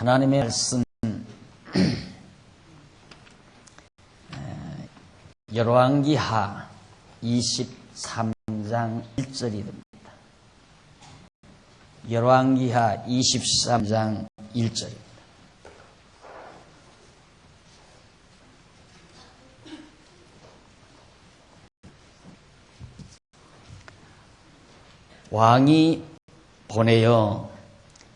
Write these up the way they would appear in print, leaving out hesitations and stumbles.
하나님의 말씀 열왕기하 23장 1절이 됩니다. 열왕기하 23장 1절입니다. 왕이 보내어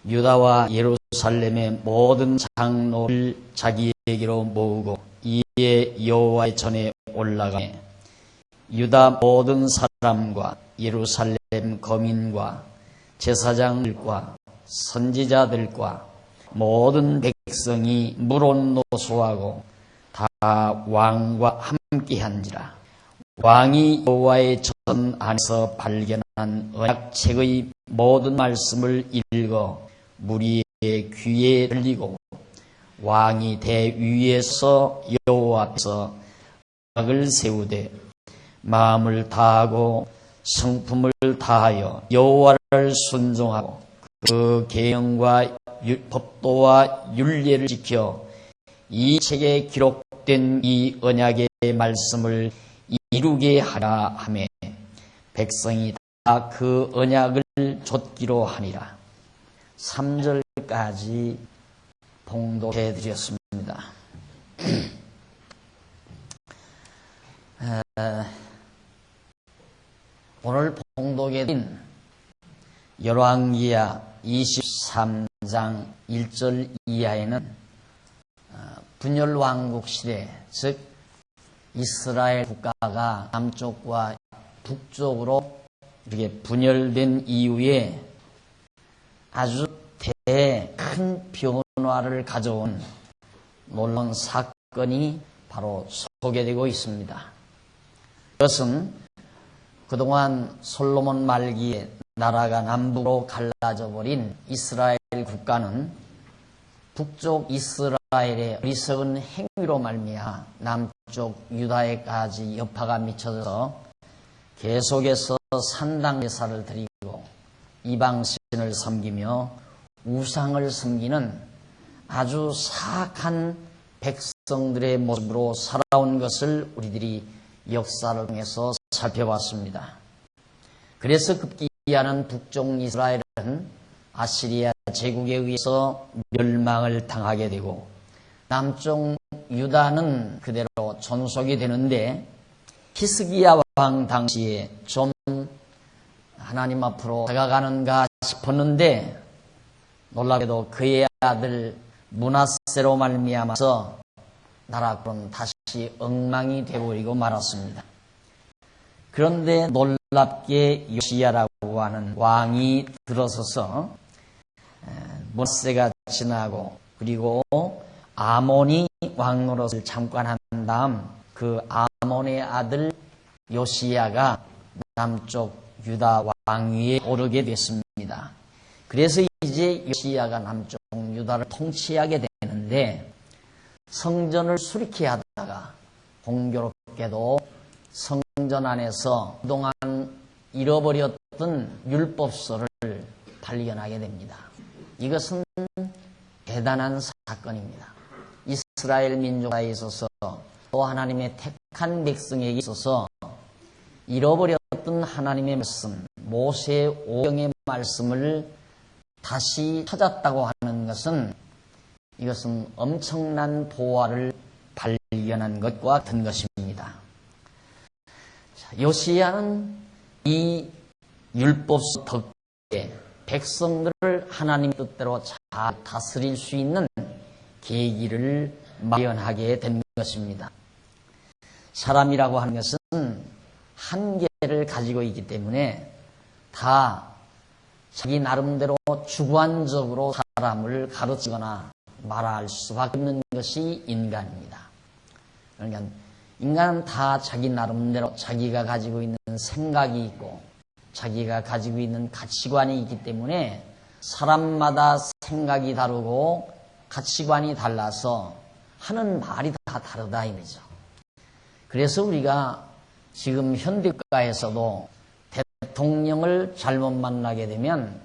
유다와 예루살렘의 모든 장로를 자기에게로 모으고 이에 여호와의 전에 올라가매 유다 모든 사람과 예루살렘 거민과 제사장들과 선지자들과 모든 백성이 물온노소하고 다 왕과 함께한지라. 왕이 여호와의 전 안에서 발견한 언약책의 모든 말씀을 읽어 무리의 귀에 들리고 왕이 대위에서 여호와 앞에서 언약을 세우되 마음을 다하고 성품을 다하여 여호와를 순종하고 그 계명과 법도와 율례를 지켜 이 책에 기록된 이 언약의 말씀을 이루게 하라 하매 백성이 다 그 언약을 좇기로 하니라. 3절까지 봉독해 드렸습니다. 오늘 봉독해 드린 열왕기하 23장 1절 이하에는 분열왕국 시대, 즉 이스라엘 국가가 남쪽과 북쪽으로 이렇게 분열된 이후에 아주 큰 변화를 가져온 놀라운 사건이 바로 소개되고 있습니다. 그것은 그동안 솔로몬 말기에 나라가 남북으로 갈라져 버린 이스라엘 국가는 북쪽 이스라엘의 어리석은 행위로 말미암아 남쪽 유다에까지 여파가 미쳐서 계속해서 산당 제사를 드리고 이방신을 섬기며 우상을 섬기는 아주 사악한 백성들의 모습으로 살아온 것을 우리들이 역사를 통해서 살펴봤습니다. 그래서 급기야는 북쪽 이스라엘은 아시리아 제국에 의해서 멸망을 당하게 되고 남쪽 유다는 그대로 존속이 되는데 히스기야 왕 당시에 좀 하나님 앞으로 다가가는가 싶었는데 놀랍게도 그의 아들 므낫세로 말미암아서 나라는 다시 엉망이 되어버리고 말았습니다. 그런데 놀랍게 요시야라고 하는 왕이 들어서서 므낫세가 지나고 그리고 아몬이 왕 노릇을 잠깐 한 다음 그 아몬의 아들 요시야가 남쪽 유다 왕위에 오르게 됐습니다. 그래서 이제 요시야가 남쪽 유다를 통치하게 되는데 성전을 수리케 하다가 공교롭게도 성전 안에서 그동안 잃어버렸던 율법서를 발견하게 됩니다. 이것은 대단한 사건입니다. 이스라엘 민족에 있어서 또 하나님의 택한 백성에게 있어서 잃어버렸던 하나님의 말씀, 모세의 오경의 말씀을 다시 찾았다고 하는 것은 이것은 엄청난 보화를 발견한 것과 같은 것입니다. 요시야는 이 율법서 덕에 백성들을 하나님 뜻대로 잘 다스릴 수 있는 계기를 마련하게 된 것입니다. 사람이라고 하는 것은 한계를 가지고 있기 때문에 다 자기 나름대로 주관적으로 사람을 가르치거나 말할 수밖에 없는 것이 인간입니다. 그러니까 인간은 다 자기 나름대로 자기가 가지고 있는 생각이 있고 자기가 가지고 있는 가치관이 있기 때문에 사람마다 생각이 다르고 가치관이 달라서 하는 말이 다 다르다 이거죠. 그래서 우리가 지금 현대국가에서도 대통령을 잘못 만나게 되면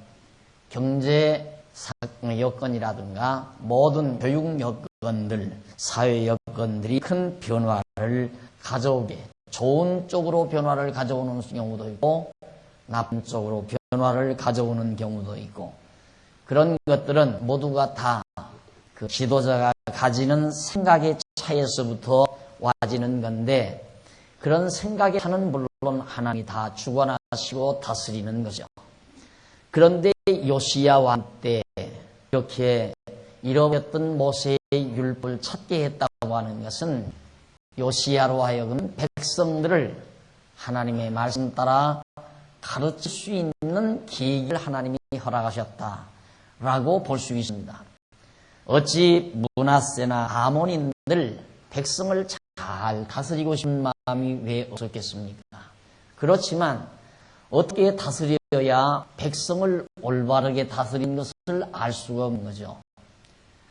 경제 여건이라든가 모든 교육 여건들, 사회 여건들이 큰 변화를 가져오게, 좋은 쪽으로 변화를 가져오는 경우도 있고 나쁜 쪽으로 변화를 가져오는 경우도 있고, 그런 것들은 모두가 다 그 지도자가 가지는 생각의 차이에서부터 와지는 건데, 그런 생각의 차는 물론 하나님이 다 주관하시고 다스리는 거죠. 그런데 요시야 왕 때 이렇게 잃어버렸던 모세의 율법을 찾게 했다고 하는 것은 요시야로 하여금 백성들을 하나님의 말씀 따라 가르칠 수 있는 계기를 하나님이 허락하셨다라고 볼 수 있습니다. 어찌 므낫세나 아몬인들 백성을 잘 다스리고 싶은 마음이 왜 없었겠습니까? 그렇지만 어떻게 다스려야 백성을 올바르게 다스린 것을 알 수가 없는 거죠.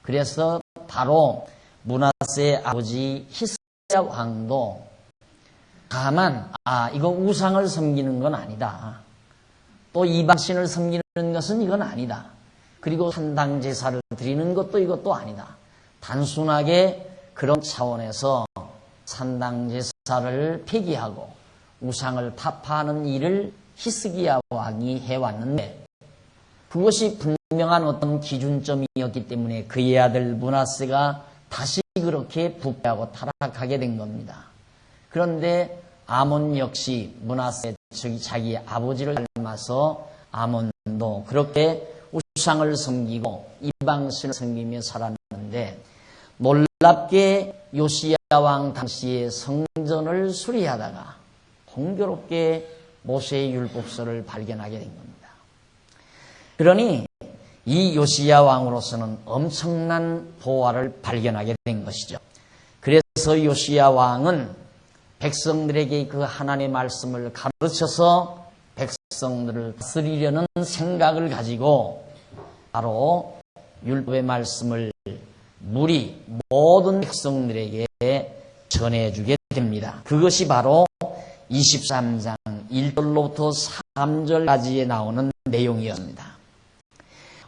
그래서 바로 므낫세의 아버지 히스기야 왕도 다만 이거 우상을 섬기는 건 아니다. 또 이방신을 섬기는 것은 이건 아니다. 그리고 산당 제사를 드리는 것도 이것도 아니다. 단순하게 그런 차원에서 산당 제사를 폐기하고 우상을 타파하는 일을 히스기야 왕이 해왔는데, 그것이 분명한 어떤 기준점이었기 때문에 그의 아들 므낫세가 다시 그렇게 부패하고 타락하게 된 겁니다. 그런데 아몬 역시 므낫세, 즉 자기 아버지를 닮아서 아몬도 그렇게 우상을 섬기고 이방신을 섬기며 살았는데, 놀랍게 요시야 왕 당시에 성전을 수리하다가 공교롭게 모세의 율법서를 발견하게 된 겁니다. 그러니 이 요시야 왕으로서는 엄청난 보화를 발견하게 된 것이죠. 그래서 요시야 왕은 백성들에게 그 하나님의 말씀을 가르쳐서 백성들을 다스리려는 생각을 가지고 바로 율법의 말씀을 무리 모든 백성들에게 전해주게 됩니다. 그것이 바로 23장 1절로부터 3절까지에 나오는 내용이었습니다.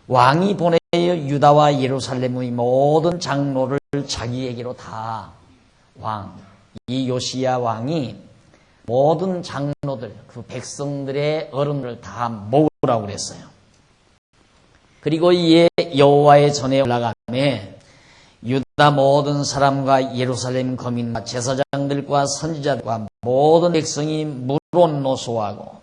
왕이 보내어 유다와 예루살렘의 모든 장로를 자기에게로 다 이 요시야 왕이 모든 장로들, 그 백성들의 어른들을 다 모으라고 그랬어요. 그리고 이에 여호와의 전에 올라가매 유다 모든 사람과 예루살렘 거민과 제사장들과 선지자들과 모든 백성이 물론 노소하고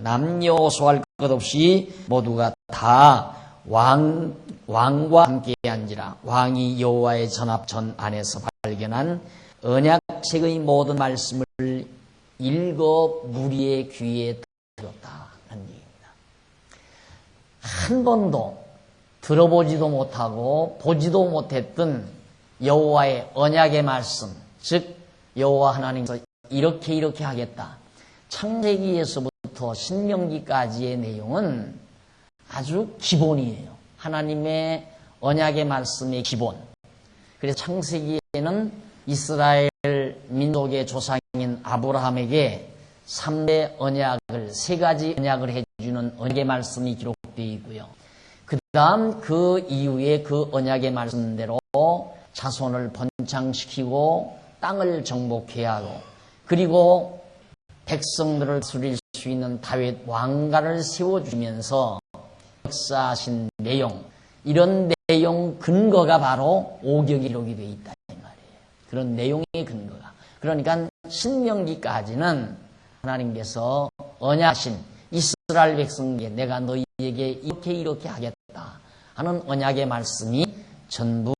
남녀 소할 것 없이 모두가 다 왕과 함께 앉으라. 왕이 여호와의 전합전 안에서 발견한 언약책의 모든 말씀을 읽어 무리의 귀에 들었다는 얘기입니다. 한 번도 들어보지도 못하고 보지도 못했던 여호와의 언약의 말씀, 즉 여호와 하나님께서 이렇게 하겠다. 창세기에서부터 신명기까지의 내용은 아주 기본이에요. 하나님의 언약의 말씀의 기본. 그래서 창세기에는 이스라엘 민족의 조상인 아브라함에게 3대 언약을, 3가지 언약을 해주는 언약의 말씀이 기록되어 있고요. 그 다음 그 이후에 그 언약의 말씀대로 자손을 번창시키고 땅을 정복해야 하고, 그리고 백성들을 다스릴 수 있는 다윗 왕가를 세워주면서 역사하신 내용, 이런 내용 근거가 바로 오경이 기록이 되어 있다 이 말이에요. 그런 내용의 근거가. 그러니까 신명기까지는 하나님께서 언약하신 이스라엘 백성에게 내가 너희에게 이렇게 하겠다 하는 언약의 말씀이 전부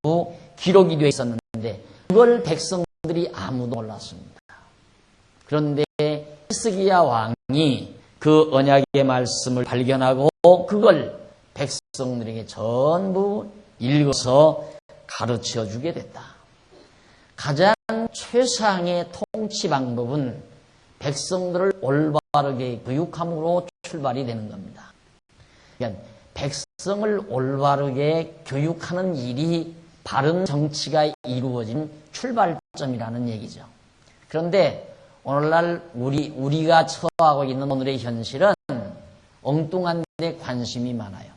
기록이 되어 있었는데, 그걸 백성들이 아무도 몰랐습니다. 그런데 히스기야 왕이 그 언약의 말씀을 발견하고 그걸 백성들에게 전부 읽어서 가르쳐 주게 됐다. 가장 최상의 통치 방법은 백성들을 올바르게 교육함으로 출발이 되는 겁니다. 그러니까 백성을 올바르게 교육하는 일이 바른 정치가 이루어진 출발점이라는 얘기죠. 그런데 오늘날 우리가 처하고 있는 오늘의 현실은 엉뚱한 데 관심이 많아요.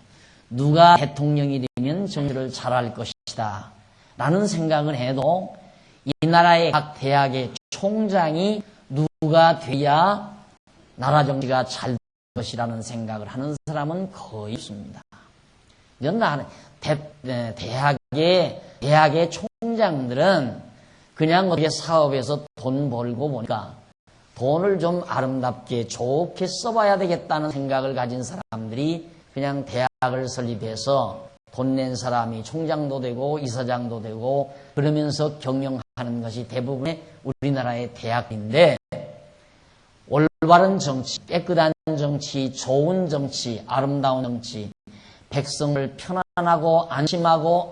누가 대통령이 되면 정치를 잘할 것이다 라는 생각을 해도 이 나라의 각 대학의 총장이 누가 돼야 나라 정치가 잘 될 것이라는 생각을 하는 사람은 거의 없습니다. 대학의 총장들은 그냥 어떻게 사업에서 돈 벌고 보니까 돈을 좀 아름답게 좋게 써봐야 되겠다는 생각을 가진 사람들이 그냥 대학을 설립해서 돈 낸 사람이 총장도 되고 이사장도 되고 그러면서 경영하는 것이 대부분의 우리나라의 대학인데, 올바른 정치, 깨끗한 정치, 좋은 정치, 아름다운 정치, 백성을 편안하고 안심하며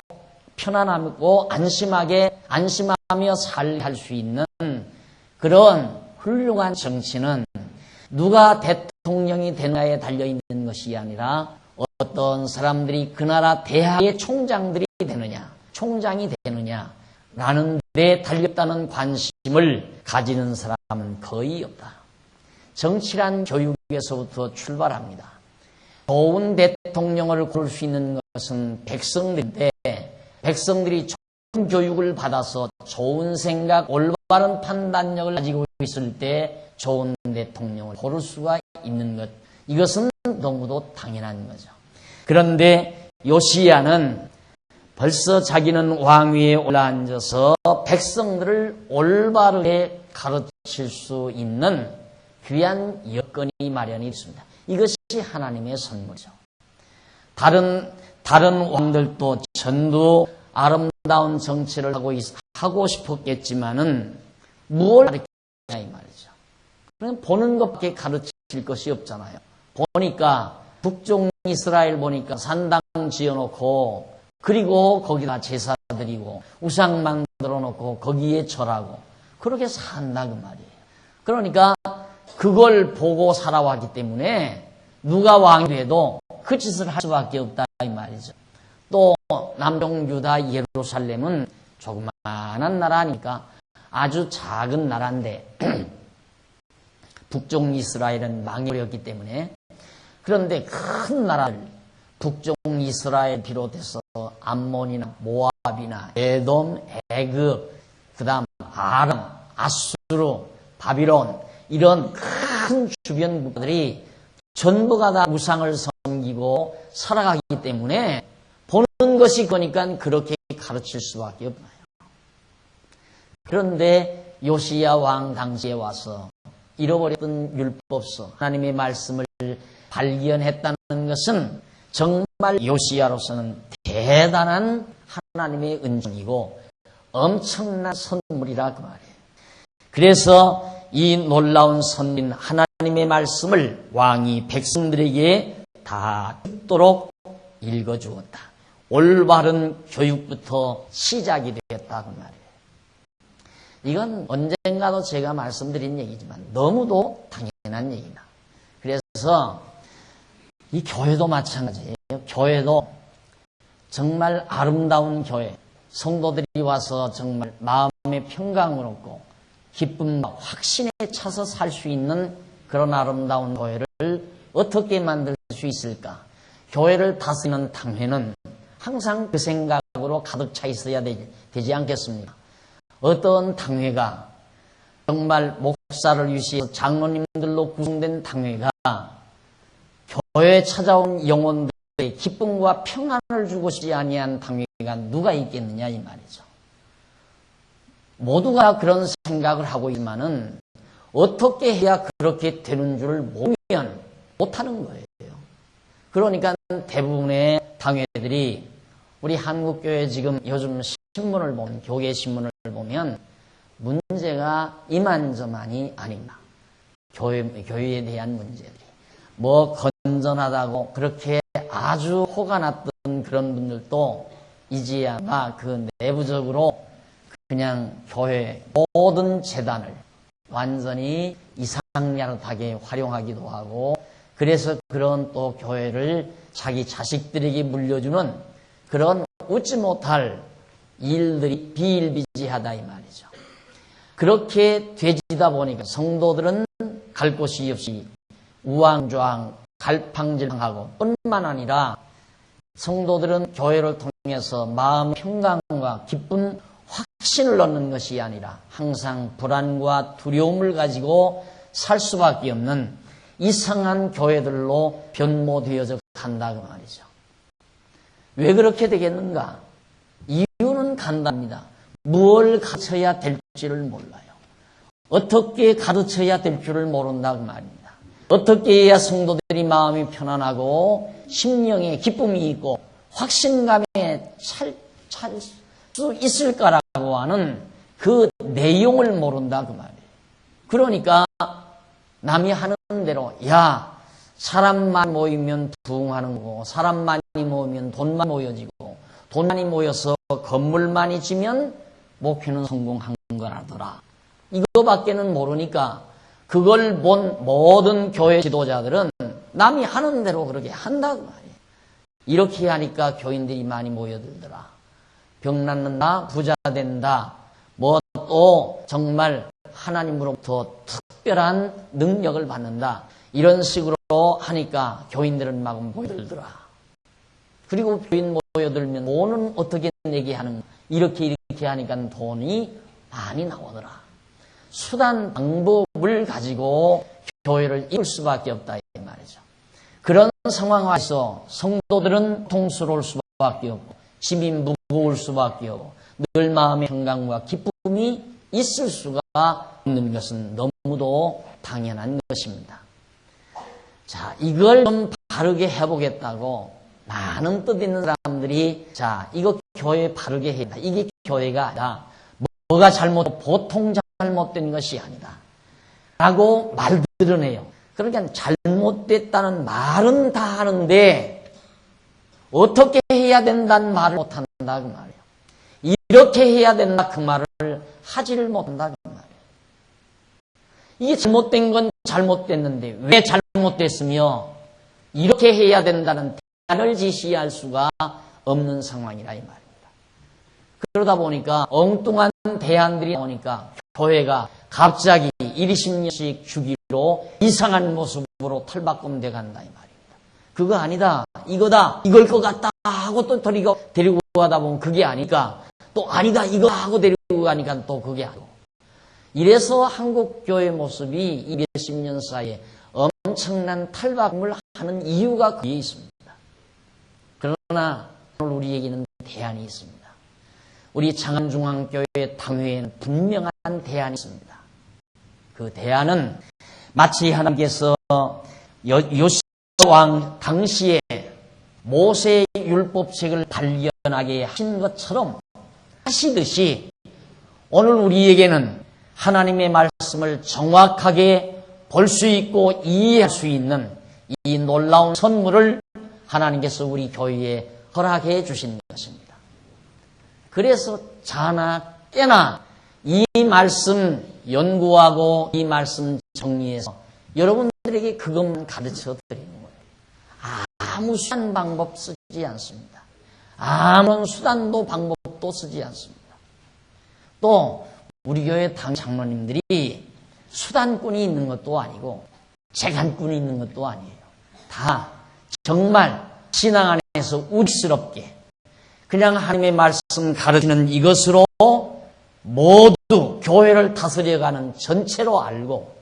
살게 할 수 있는 그런 훌륭한 정치는 누가 대통령이 되느냐에 달려있는 것이 아니라 어떤 사람들이 그 나라 대학의 총장이 되느냐라는 데 달렸다는 관심을 가지는 사람은 거의 없다. 정치란 교육에서부터 출발합니다. 좋은 대통령을 고를 수 있는 것은 백성들인데, 백성들이 좋은 교육을 받아서 좋은 생각, 올바른 판단력을 가지고 있을 때 좋은 대통령을 고를 수가 있는 것, 이것은 너무도 당연한 거죠. 그런데 요시야는 벌써 자기는 왕위에 올라앉아서 백성들을 올바르게 가르칠 수 있는 귀한 여건이 마련이 있습니다. 이것이 하나님의 선물이죠. 다른 왕들도 전부 아름다운 정치를 하고 싶었겠지만은 무엇을 가르치냐 이 말이죠. 그냥 보는 것밖에 가르칠 것이 없잖아요. 보니까 북쪽 이스라엘 보니까 산당 지어놓고 그리고 거기다 제사 드리고 우상 만들어 놓고 거기에 절하고 그렇게 산다 그 말이에요. 그러니까 그걸 보고 살아왔기 때문에 누가 왕이 돼도 그 짓을 할 수밖에 없다 이 말이죠. 또 남쪽 유다 예루살렘은 조그마한 나라니까 아주 작은 나라인데 북쪽 이스라엘은 망해버렸기 때문에, 그런데 큰 나라를 북쪽 이스라엘 비롯해서 암몬이나 모압이나 에돔, 애굽, 그 다음 아람, 아수르, 바빌론 이런 큰 주변 국가들이 전부가 다 우상을 섬기고 살아가기 때문에 보는 것이 그러니까 그렇게 가르칠 수밖에 없나요. 그런데 요시야 왕 당시에 와서 잃어버렸던 율법서 하나님의 말씀을 발견했다는 것은 정말 요시야로서는 대단한 하나님의 은총이고 엄청난 선물이라 그 말이에요. 그래서 이 놀라운 선민 하나님의 말씀을 왕이 백성들에게 다 듣도록 읽어주었다. 올바른 교육부터 시작이 되었다 그 말이에요. 이건 언젠가도 제가 말씀드린 얘기지만 너무도 당연한 얘기다. 그래서 이 교회도 마찬가지예요. 교회도 정말 아름다운 교회, 성도들이 와서 정말 마음의 평강을 얻고 기쁨과 확신에 차서 살 수 있는 그런 아름다운 교회를 어떻게 만들 수 있을까? 교회를 다스리는 당회는 항상 그 생각으로 가득 차 있어야 되지 않겠습니까? 어떤 당회가 정말 목사를 위시해서 장로님들로 구성된 당회가 교회에 찾아온 영혼들의 기쁨과 평안을 주고 싶지 아니한 당회가 누가 있겠느냐 이 말이죠. 모두가 그런 생각을 하고 있지만은 어떻게 해야 그렇게 되는 줄을 모르면 못하는 거예요. 그러니까 대부분의 당회들이 우리 한국교회 지금 요즘 신문을 보면, 교계 신문을 보면 문제가 이만저만이 아닙니다. 교회에 대한 문제들이. 뭐 건전하다고 그렇게 아주 호가 났던 그런 분들도 이제야 그 내부적으로 그냥 교회 모든 재단을 완전히 이상야릇하게 활용하기도 하고, 그래서 그런 또 교회를 자기 자식들에게 물려주는 그런 웃지 못할 일들이 비일비재하다 이 말이죠. 그렇게 되지다 보니까 성도들은 갈 곳이 없이 우왕좌왕 갈팡질팡하고 뿐만 아니라 성도들은 교회를 통해서 마음 평강과 기쁨, 확신을 얻는 것이 아니라 항상 불안과 두려움을 가지고 살 수밖에 없는 이상한 교회들로 변모되어져 간다고 말이죠. 왜 그렇게 되겠는가? 이유는 간단합니다. 무엇을 가르쳐야 될지를 몰라요. 어떻게 가르쳐야 될 줄을 모른다고 말입니다. 어떻게 해야 성도들이 마음이 편안하고 심령에 기쁨이 있고 확신감에 찰 수 있을까라고 하는 그 내용을 모른다 그 말이에요. 그러니까 남이 하는 대로 야 사람 많이 모이면 부흥하는 거고 사람 많이 모이면 돈만 모여지고 돈 많이 모여서 건물 많이 지면 목표는 성공한 거라더라. 이거밖에는 모르니까 그걸 본 모든 교회 지도자들은 남이 하는 대로 그렇게 한다고 말이에요. 이렇게 하니까 교인들이 많이 모여들더라. 병 낫는다, 부자 된다, 뭐 또 정말 하나님으로부터 특별한 능력을 받는다. 이런 식으로 하니까 교인들은 막 모여들더라. 그리고 교인 모여들면 돈은 어떻게 내게 하는가. 이렇게 하니까 돈이 많이 나오더라. 수단 방법을 가지고 교회를 이룰 수밖에 없다 이 말이죠. 그런 상황에서 성도들은 통스러울 수밖에 없고 짐이 무거울 수밖에 없고 늘 마음의 평강과 기쁨이 있을 수가 없는 것은 너무도 당연한 것입니다. 자, 이걸 좀 바르게 해보겠다고 많은 뜻 있는 사람들이 자, 이거 교회 바르게 해야 한다. 이게 교회가 아니라 뭐가 보통 잘못된 것이 아니다. 라고 말들은 해요. 그러니까 잘못됐다는 말은 다 하는데 어떻게 해야 된다는 말을 못한다 그 말이에요. 이렇게 해야 된다 그 말을 하지를 못한다 그 말이에요. 이게 잘못된 건 잘못됐는데 왜 잘못됐으며 이렇게 해야 된다는 대안을 제시할 수가 없는 상황이라 이 말입니다. 그러다 보니까 엉뚱한 대안들이 나오니까 교회가 갑자기 20년씩 주기로 이상한 모습으로 탈바꿈돼 간다 이 말입니다. 그거 아니다. 이거다. 이걸 것 같다 하고 또 데리고 가다 보면 그게 아니까 또 아니다. 이거 하고 데리고 가니까 또 그게 아니고. 이래서 한국 교회 모습이 이 몇십 년 사이에 엄청난 탈바꿈을 하는 이유가 거기에 있습니다. 그러나 오늘 우리에게는 대안이 있습니다. 우리 장안중앙교회 당회에는 분명한 대안이 있습니다. 그 대안은 마치 하나님께서 요시야 왕 당시에 모세의 율법책을 발견하게 하신 것처럼 하시듯이 오늘 우리에게는 하나님의 말씀을 정확하게 볼 수 있고 이해할 수 있는 이 놀라운 선물을 하나님께서 우리 교회에 허락해 주신 것입니다. 그래서 자나 깨나 이 말씀 연구하고 이 말씀 정리해서 여러분들에게 그것만 가르쳐 드리는 거예요. 아무 수단 방법 쓰지 않습니다. 아무런 수단도 방법도 쓰지 않습니다. 또 우리 교회 장로님들이 수단꾼이 있는 것도 아니고 재간꾼이 있는 것도 아니에요. 다 정말 신앙 안에서 우직스럽게 그냥 하나님의 말씀 가르치는 이것으로 모두 교회를 다스려가는 전체로 알고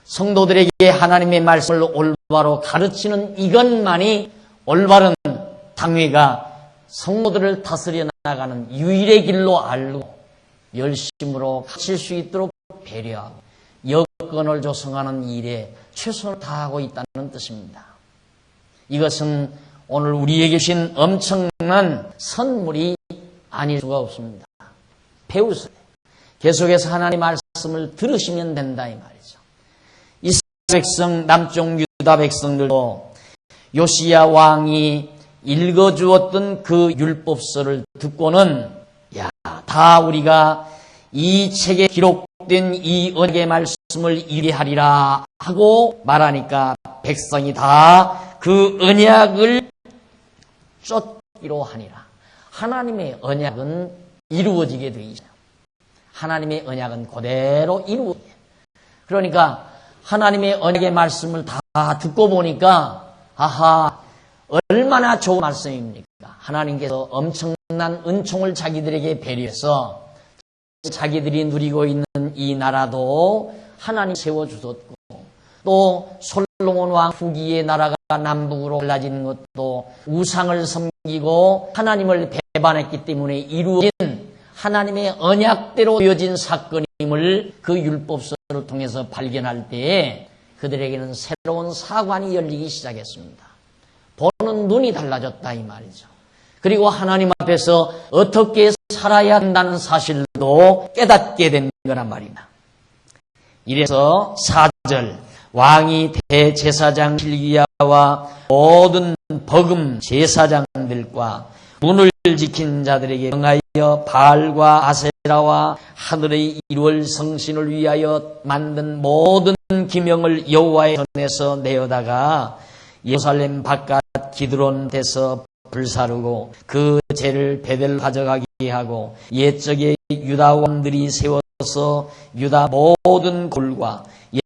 성도들에게 하나님의 말씀을 올바로 가르치는 이것만이 올바른 당회가 성도들을 다스려 나가는 유일의 길로 알고 열심으로 가르칠 수 있도록 배려하고 여건을 조성하는 일에 최선을 다하고 있다는 뜻입니다. 이것은 오늘 우리에게 주신 엄청난 선물이 아닐 수가 없습니다. 배우세요. 계속해서 하나님의 말씀을 들으시면 된다 이 말이죠. 이스라엘 백성, 남쪽 유다 백성들도 요시야 왕이 읽어주었던 그 율법서를 듣고는 다 우리가 이 책에 기록된 이 언약의 말씀을 이해하리라 하고 말하니까 백성이 다 그 언약을 쫓기로 하니라. 하나님의 언약은 이루어지게 되어 있어요. 하나님의 언약은 그대로 이루어져요. 그러니까 하나님의 언약의 말씀을 다 듣고 보니까 얼마나 좋은 말씀입니까? 하나님께서 엄청난 은총을 자기들에게 배려해서 자기들이 누리고 있는 이 나라도 하나님 세워주셨고, 또 솔로몬 왕 후기의 나라가 남북으로 갈라진 것도 우상을 섬기고 하나님을 배반했기 때문에 이루어진 하나님의 언약대로 이어진 사건임을 그 율법서를 통해서 발견할 때에 그들에게는 새로운 사관이 열리기 시작했습니다. 보는 눈이 달라졌다 이 말이죠. 그리고 하나님 앞에서 어떻게 살아야 한다는 사실도 깨닫게 된 거란 말입니다. 이래서 4절 왕이 대제사장 hil기야와 모든 버금 제사장들과 문을 지킨 자들에게 명하여 바알과 아세라와 하늘의 일월 성신을 위하여 만든 모든 기명을 여호와의 전에서 내어다가 예루살렘 바깥 기드론에서 불사르고 그 죄를 베델 가져가게 하고 옛적에 유다 왕들이 세워서 유다 모든 골과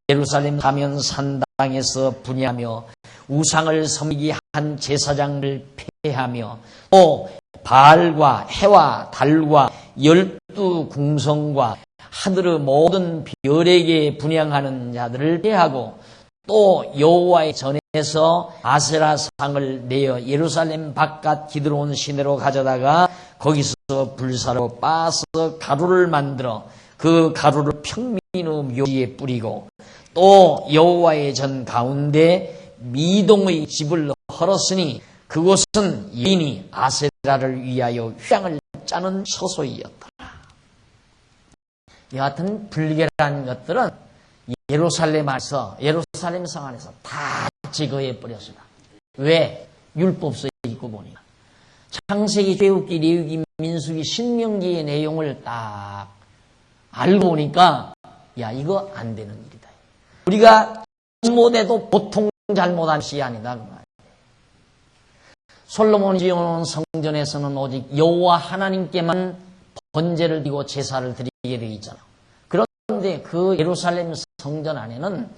예루살렘 가면 산당에서 분야하며 우상을 섬기게 한 제사장을 폐하며 또 바알과 해와 달과 12궁성과 하늘의 모든 별에게 분향하는 자들을 폐하고 또 여호와의 전에서 아세라 상을 내어 예루살렘 바깥 기드론 시내로 가져다가 거기서 불사로 빻아서 가루를 만들어 그 가루를 평민의 묘지에 뿌리고 또 여호와의 전 가운데 미동의 집을 헐었으니 그곳은 인이 아세라를 위하여 휘장을 짜는 처소이었더라. 여하튼 불결한 것들은 예루살렘에서 예루살렘 성 안에서 다 제거해 버렸습니다. 왜? 율법서에 있고 보니까 창세기, 출애굽기, 레위기, 민수기, 신명기의 내용을 딱 알고 보니까 야 이거 안 되는 일이다. 우리가 잘못해도 보통 잘못한 것이 아니다 그 말이에요. 솔로몬이 지어놓은 성전에서는 오직 여호와 하나님께만 번제를 드리고 제사를 드리게 되어 있잖아요. 그런데 그 예루살렘 성전 안에는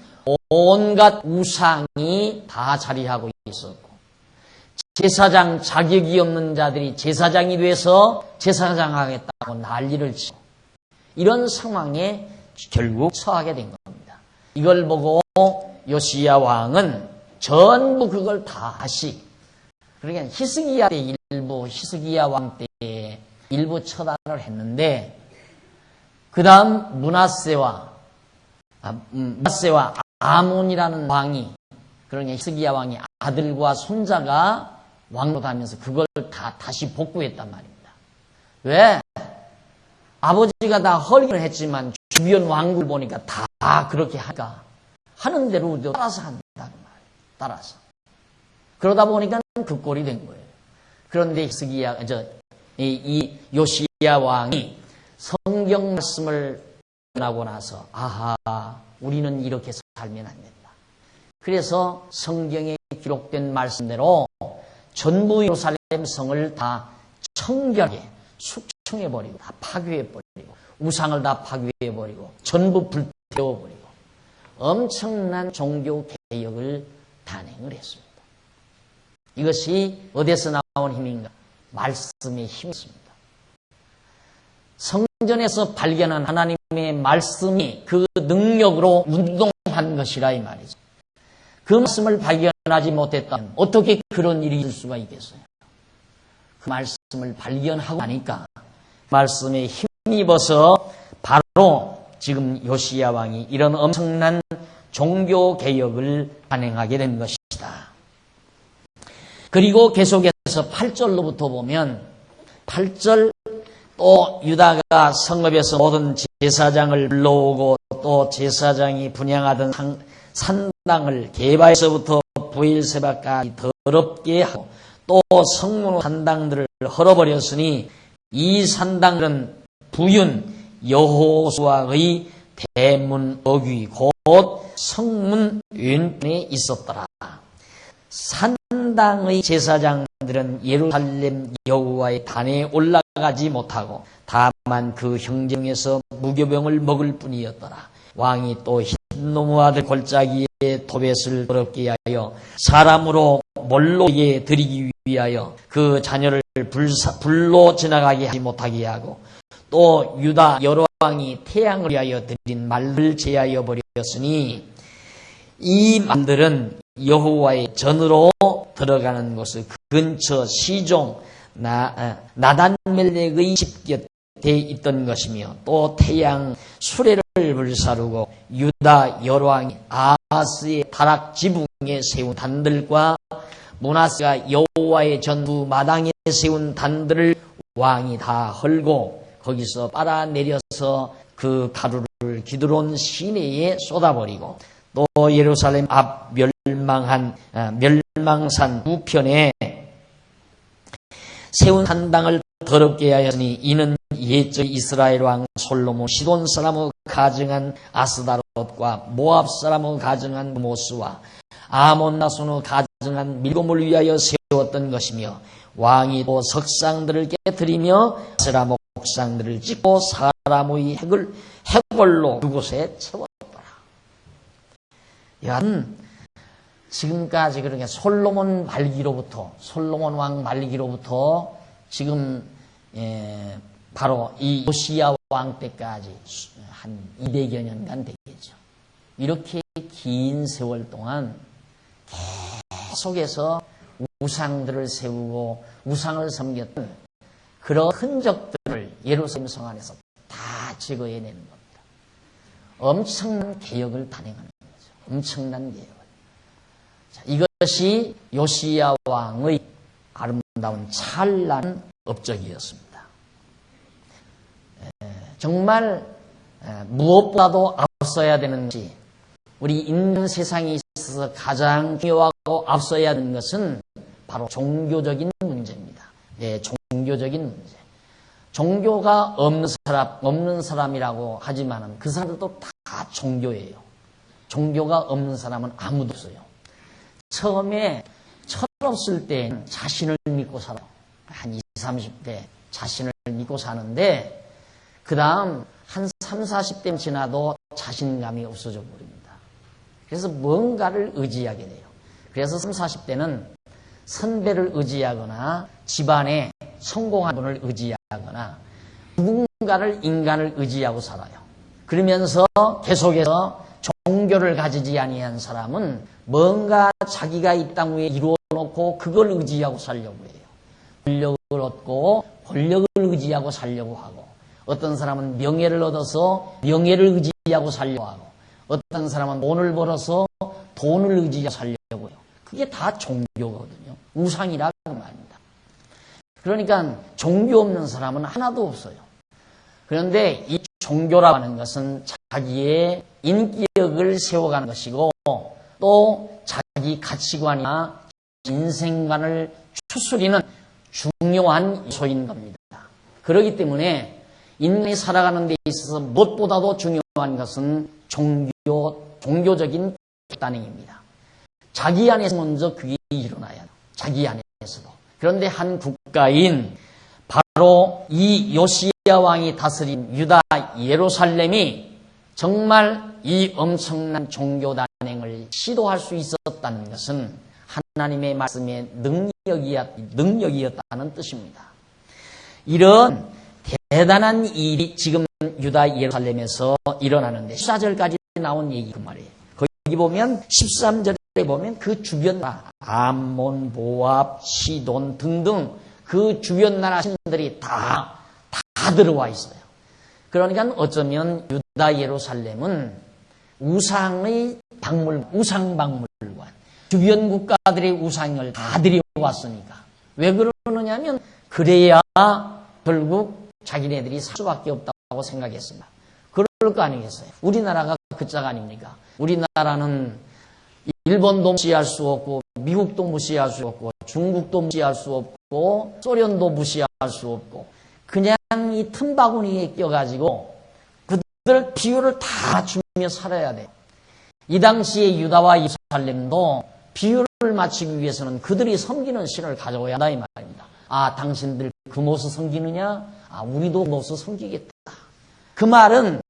온갖 우상이 다 자리하고 있었고 제사장 자격이 없는 자들이 제사장이 돼서 제사장 하겠다고 난리를 치고 이런 상황에 결국 처하게 된 겁니다. 이걸 보고 요시야 왕은 전부 그걸 다시 그러니까 히스기야 때 일부 히스기야 왕 때 일부 처단을 했는데 그 다음 문하세와 아몬이라는 왕이 그러니까 히스기야 왕의 아들과 손자가 왕노하면서 그걸 다 다시 복구했단 말입니다. 왜? 아버지가 다 허리를 했지만 주변 왕국을 보니까 다 그렇게 하니까 하는 대로 따라서 한다는 말이에요. 따라서. 그러다 보니까 그 꼴이 된 거예요. 그런데 이 요시야 왕이 성경 말씀을 하고 나서 아하 우리는 이렇게 살면 안 된다. 그래서 성경에 기록된 말씀대로 전부 예루살렘 성을 다 청결하게 숙청해버리고 다 파괴해버리고 우상을 다 파괴해버리고 전부 불태워버리고 엄청난 종교 개혁을 단행을 했습니다. 이것이 어디서 나온 힘인가? 말씀의 힘이었습니다. 성전에서 발견한 하나님의 말씀이 그 능력으로 운동한 것이라 이 말이죠. 그 말씀을 발견하지 못했다면 어떻게 그런 일이 있을 수가 있겠어요? 그 말씀을 발견하고 나니까 말씀에 힘입어서 바로 지금 요시야 왕이 이런 엄청난 종교 개혁을 단행하게 된 것이다. 그리고 계속해서 8절로부터 보면 8절 또 유다가 성읍에서 모든 제사장을 불러오고 또 제사장이 분향하던 산당을 게바에서부터 부엘세바까지 더럽게 하고 또 성문 산당들을 헐어버렸으니 이 산당들은 부윤 여호수아의 대문 어귀 곧 성문 왼편에 있었더라. 산당의 제사장들은 예루살렘 여호와의 단에 올라가지 못하고 다만 그 형제에서 무교병을 먹을 뿐이었더라. 왕이 또 흰놈의 아들 골짜기에 도벳을 더럽게 하여 사람으로 몰로에게 드리기 위하여 그 자녀를 불로 지나가게 하지 못하게 하고, 또 유다 여러 왕이 태양을 위하여 드린 말을 제하여 버렸으니 이 말들은 여호와의 전으로 들어가는 곳의 근처 시종 나단멜렉의 집 곁에 있던 것이며, 또 태양 수레를 불사르고 유다 여러 왕이 아하스의 다락 지붕에 세운 단들과 므낫세가 여호와의 전부 마당에 세운 단들을 왕이 다 헐고 거기서 빨아내려서 그 가루를 기드론 시내에 쏟아버리고, 또 예루살렘 앞 멸망산 우편에 세운 산당을 더럽게 하였으니 이는 옛적 이스라엘 왕 솔로몬 시돈 사람의 가증한 아스다롯과 모압 사람의 가증한 모스와 아몬 나손의 가증한 밀곰을 위하여 세웠던 것이며, 왕이 또 석상들을 깨뜨리며 아세라 목상들을 찍고 사람의 해골로 그곳에 채웠더라. 이건 지금까지 그러니까 솔로몬 왕 말기로부터 지금 바로 이 요시야 왕 때까지 한 200여 년간 되겠죠. 이렇게 긴 세월 동안 계속해서 우상들을 세우고 우상을 섬겼던 그런 흔적들을 예루살렘 성 안에서 다 제거해내는 겁니다. 엄청난 개혁을 단행하는 거죠. 엄청난 개혁을. 자, 이것이 요시야 왕의 아름다운 찬란한 업적이었습니다. 정말 무엇보다도 앞서야 되는 것이, 우리 인간 세상에 있어서 가장 중요하고 앞서야 되는 것은 바로 종교적인 문제입니다. 종교적인 문제. 종교가 없는 사람이라고 하지만은 그 사람들도 다 종교예요. 종교가 없는 사람은 아무도 없어요. 처음에 철없을 때는 자신을 믿고 살아요. 한 20, 30대 자신을 믿고 사는데, 그 다음 한 3, 40대 지나도 자신감이 없어져 버립니다. 그래서 뭔가를 의지하게 돼요. 그래서 3, 40대는 선배를 의지하거나 집안에 성공한 분을 의지하거나 누군가를, 인간을 의지하고 살아요. 그러면서 계속해서 종교를 가지지 아니한 사람은 뭔가 자기가 이 땅 위에 이루어놓고 그걸 의지하고 살려고 해요. 권력을 얻고 권력을 의지하고 살려고 하고, 어떤 사람은 명예를 얻어서 명예를 의지하고 살려고 하고, 어떤 사람은 돈을 벌어서 돈을 의지하고 살려고 해요. 그게 다 종교거든요. 우상이라 그 말입니다. 그러니까 종교 없는 사람은 하나도 없어요. 그런데 이 종교라고 하는 것은 자기의 인격을 세워가는 것이고, 또 자기 가치관이나 인생관을 추스리는 중요한 요소인 겁니다. 그렇기 때문에 인간이 살아가는 데 있어서 무엇보다도 중요한 것은 종교적인 단행입니다. 자기 안에서 먼저 그게 일어나야 돼요. 자기 안에서도. 그런데 한 국가인 바로 이 요시야 왕이 다스린 유다 예루살렘이 정말 이 엄청난 종교 단행을 시도할 수 있었다는 것은 하나님의 말씀의 능력이었다는 뜻입니다. 이런 대단한 일이 지금 유다 예루살렘에서 일어나는데 14절까지 나온 얘기 그 말이에요. 거기 보면 13절에 보면 그 주변 나라 암몬, 모압, 시돈 등등 그 주변 나라 신들이 다 들어와 있어요. 그러니까 어쩌면 유다 예루살렘은 우상의 우상 박물관, 주변 국가들의 우상을 다 들여왔으니까. 왜 그러느냐면 그래야 결국 자기네들이 살 수밖에 없다고 생각했습니다. 그럴 거 아니겠어요? 우리나라가 그 짝 아닙니까? 우리나라는 일본도 무시할 수 없고, 미국도 무시할 수 없고, 중국도 무시할 수 없고, 소련도 무시할 수 없고, 그냥 이 틈바구니에 껴가지고 그들 비유를 다 맞추며 살아야 돼요. 이 당시에 유다와 예루살렘도 비유를 맞추기 위해서는 그들이 섬기는 신을 가져와야 한다 이 말입니다. 아, 당신들 그 모습 섬기느냐? 아, 우리도 그 모습 섬기겠다. 그 말은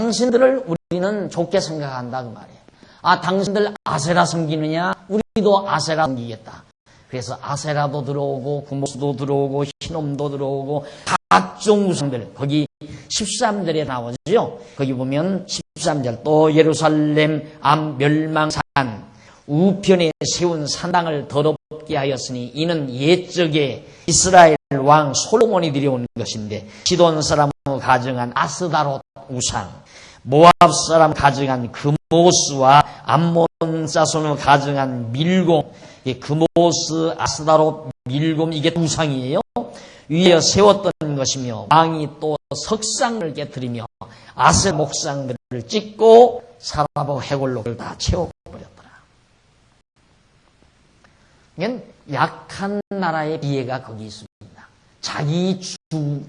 당신들을 우리는 좋게 생각한다 그 말이에요. 아, 당신들 아세라 섬기느냐? 우리도 아세라 섬기겠다. 그래서 아세라도 들어오고 구모스도 들어오고 히놈도 들어오고 각종 우상들, 거기 13절에 나오죠. 거기 보면 13절, 또 예루살렘 앞 멸망산 우편에 세운 산당을 더럽게 하였으니 이는 옛적에 이스라엘 왕 솔로몬이 들여온 것인데, 시돈 사람 가정한 아스다롯 우상, 모압 사람 가정한 그모스와 암몬 자손을 가정한 밀곰, 그모스, 아스다롯, 밀곰, 이게 우상이에요. 위에 세웠던 것이며, 왕이 또 석상을 깨뜨리며 아세 목상들을 찍고 사람하고 해골로 다 채워버렸더라. 이건 약한 나라의 비애가 거기 있습니다. 자기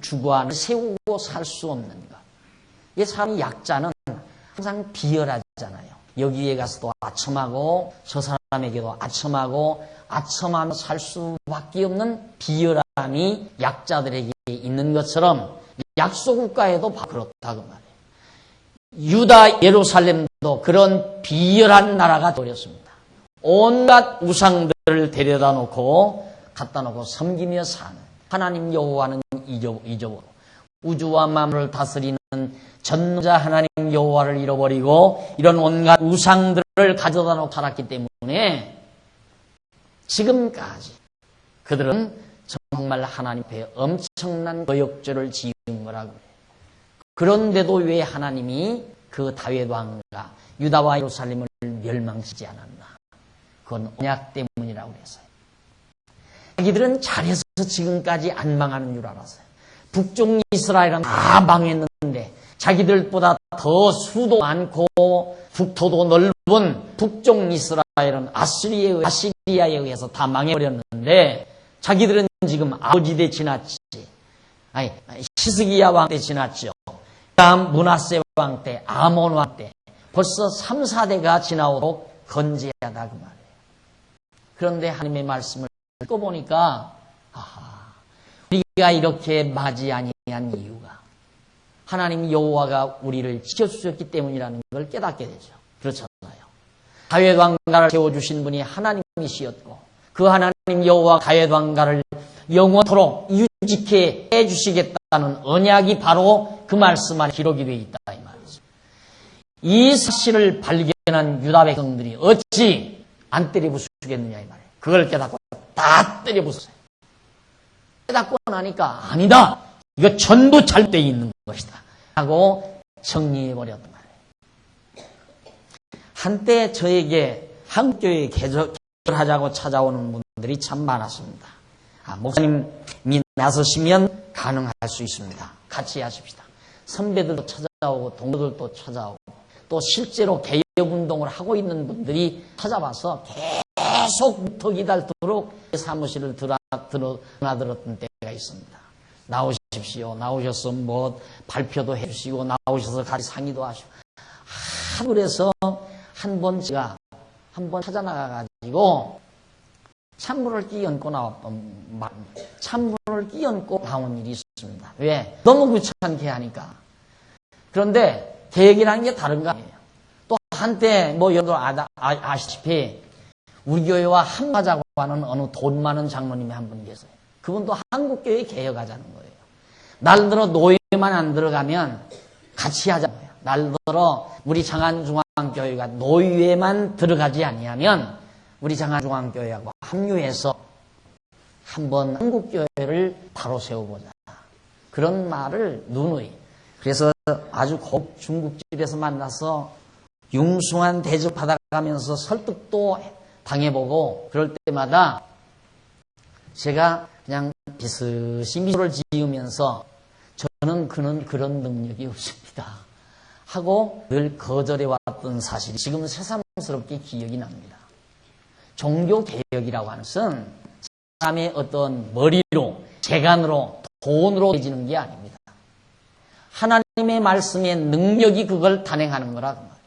주관을 세우고 살 수 없는 것. 이 사람이 약자는 항상 비열하잖아요. 여기에 가서도 아첨하고 저 사람에게도 아첨하며 살 수밖에 없는 비열함이 약자들에게 있는 것처럼 약소국가에도 그렇다 그 말이에요. 유다 예루살렘도 그런 비열한 나라가 되었습니다. 온갖 우상들을 데려다 놓고 갖다 놓고 섬기며 사는 하나님 여호와는 잊어버리고 우주와 만물을 다스리는 전자 하나님 여호와를 잃어버리고 이런 온갖 우상들을 가져다 놓고 살았기 때문에 지금까지 그들은 정말 하나님 앞에 엄청난 거역죄를 지은 거라고 그래요. 그런데도 왜 하나님이 그 다윗 왕과 유다와 예루살렘을 멸망시키지 않았나? 그건 언약 때문이라고 그랬어요. 자기들은 잘해서 지금까지 안 망하는 줄 알았어요. 북쪽 이스라엘은 다 망했는데 자기들보다 더 수도 많고 국토도 넓은 북쪽 이스라엘은 아시리아에 의해서 다 망해버렸는데 자기들은 지금 아버지 때 지났지. 아니, 히스기야 왕 때 지났죠. 다음 문하세 왕 때, 아몬 왕 때 벌써 3, 4대가 지나오도록 건재하다 그 말이에요. 그런데 하나님의 말씀을 읽고 보니까 우리가 이렇게 맞이 아니한 이유가 하나님 여호와가 우리를 지켜주셨기 때문이라는 걸 깨닫게 되죠. 그렇잖아요. 다윗 왕가를 세워주신 분이 하나님이시었고 그 하나님 여호와 다윗 왕가를 영원토록 유지케 해주시겠다는 언약이 바로 그 말씀 안에 기록이 되어 있다 이 말이죠. 이 사실을 발견한 유다 백성들이 어찌 안 때려 부수겠느냐 이 말이에요. 그걸 깨닫고 다 때려 부수어요. 깨닫고 나니까 아니다. 이거 전부 잘못되어 있는 것이다. 하고 정리해버렸단 말이에요. 한때 저에게 한국교회 개설하자고 찾아오는 분들이 참 많았습니다. 목사님이 나서시면 가능할 수 있습니다. 같이 하십시다. 선배들도 찾아오고 동료들도 찾아오고 또 실제로 개혁운동을 하고 있는 분들이 찾아와서 계속 무턱이 닳도록 사무실을 드나들었던 때가 있습니다. 나오십시오. 나오셔서 뭐 발표도 해주시고 나오셔서 같이 상의도 하시고. 그래서 한 번 제가 한번 찾아나가가지고 찬물을 끼얹고 찬물을 끼얹고 나온 일이 있습니다. 왜? 너무 귀찮게 하니까. 그런데 개혁이라는 게 다른 거 아니에요. 또 한때 뭐 여러분 아시다시피 우리 교회와 한마자고 하는 어느 돈 많은 장로님이 한 분 계세요. 그분도 한국교회 개혁하자는 거예요. 날들어 노예만 안 들어가면 같이 하자는 거예요. 날들어 우리 장안중앙교회가 노예만 들어가지 아니하면 우리 장안중앙교회하고 합류해서 한번 한국교회를 바로 세워보자. 그런 말을 누누이. 그래서 아주 곱 중국집에서 만나서 융숭한 대접 받아가면서 설득도 당해보고 그럴 때마다 제가 그냥 비스시 미소를 지으면서 저는 그런 능력이 없습니다 하고 늘 거절해왔던 사실이 지금 새삼스럽게 기억이 납니다. 종교개혁이라고 하는 것은 사람의 어떤 머리로 재간으로 돈으로 되지는 게 아닙니다. 하나님의 말씀의 능력이 그걸 단행하는 거라 그 말이에요.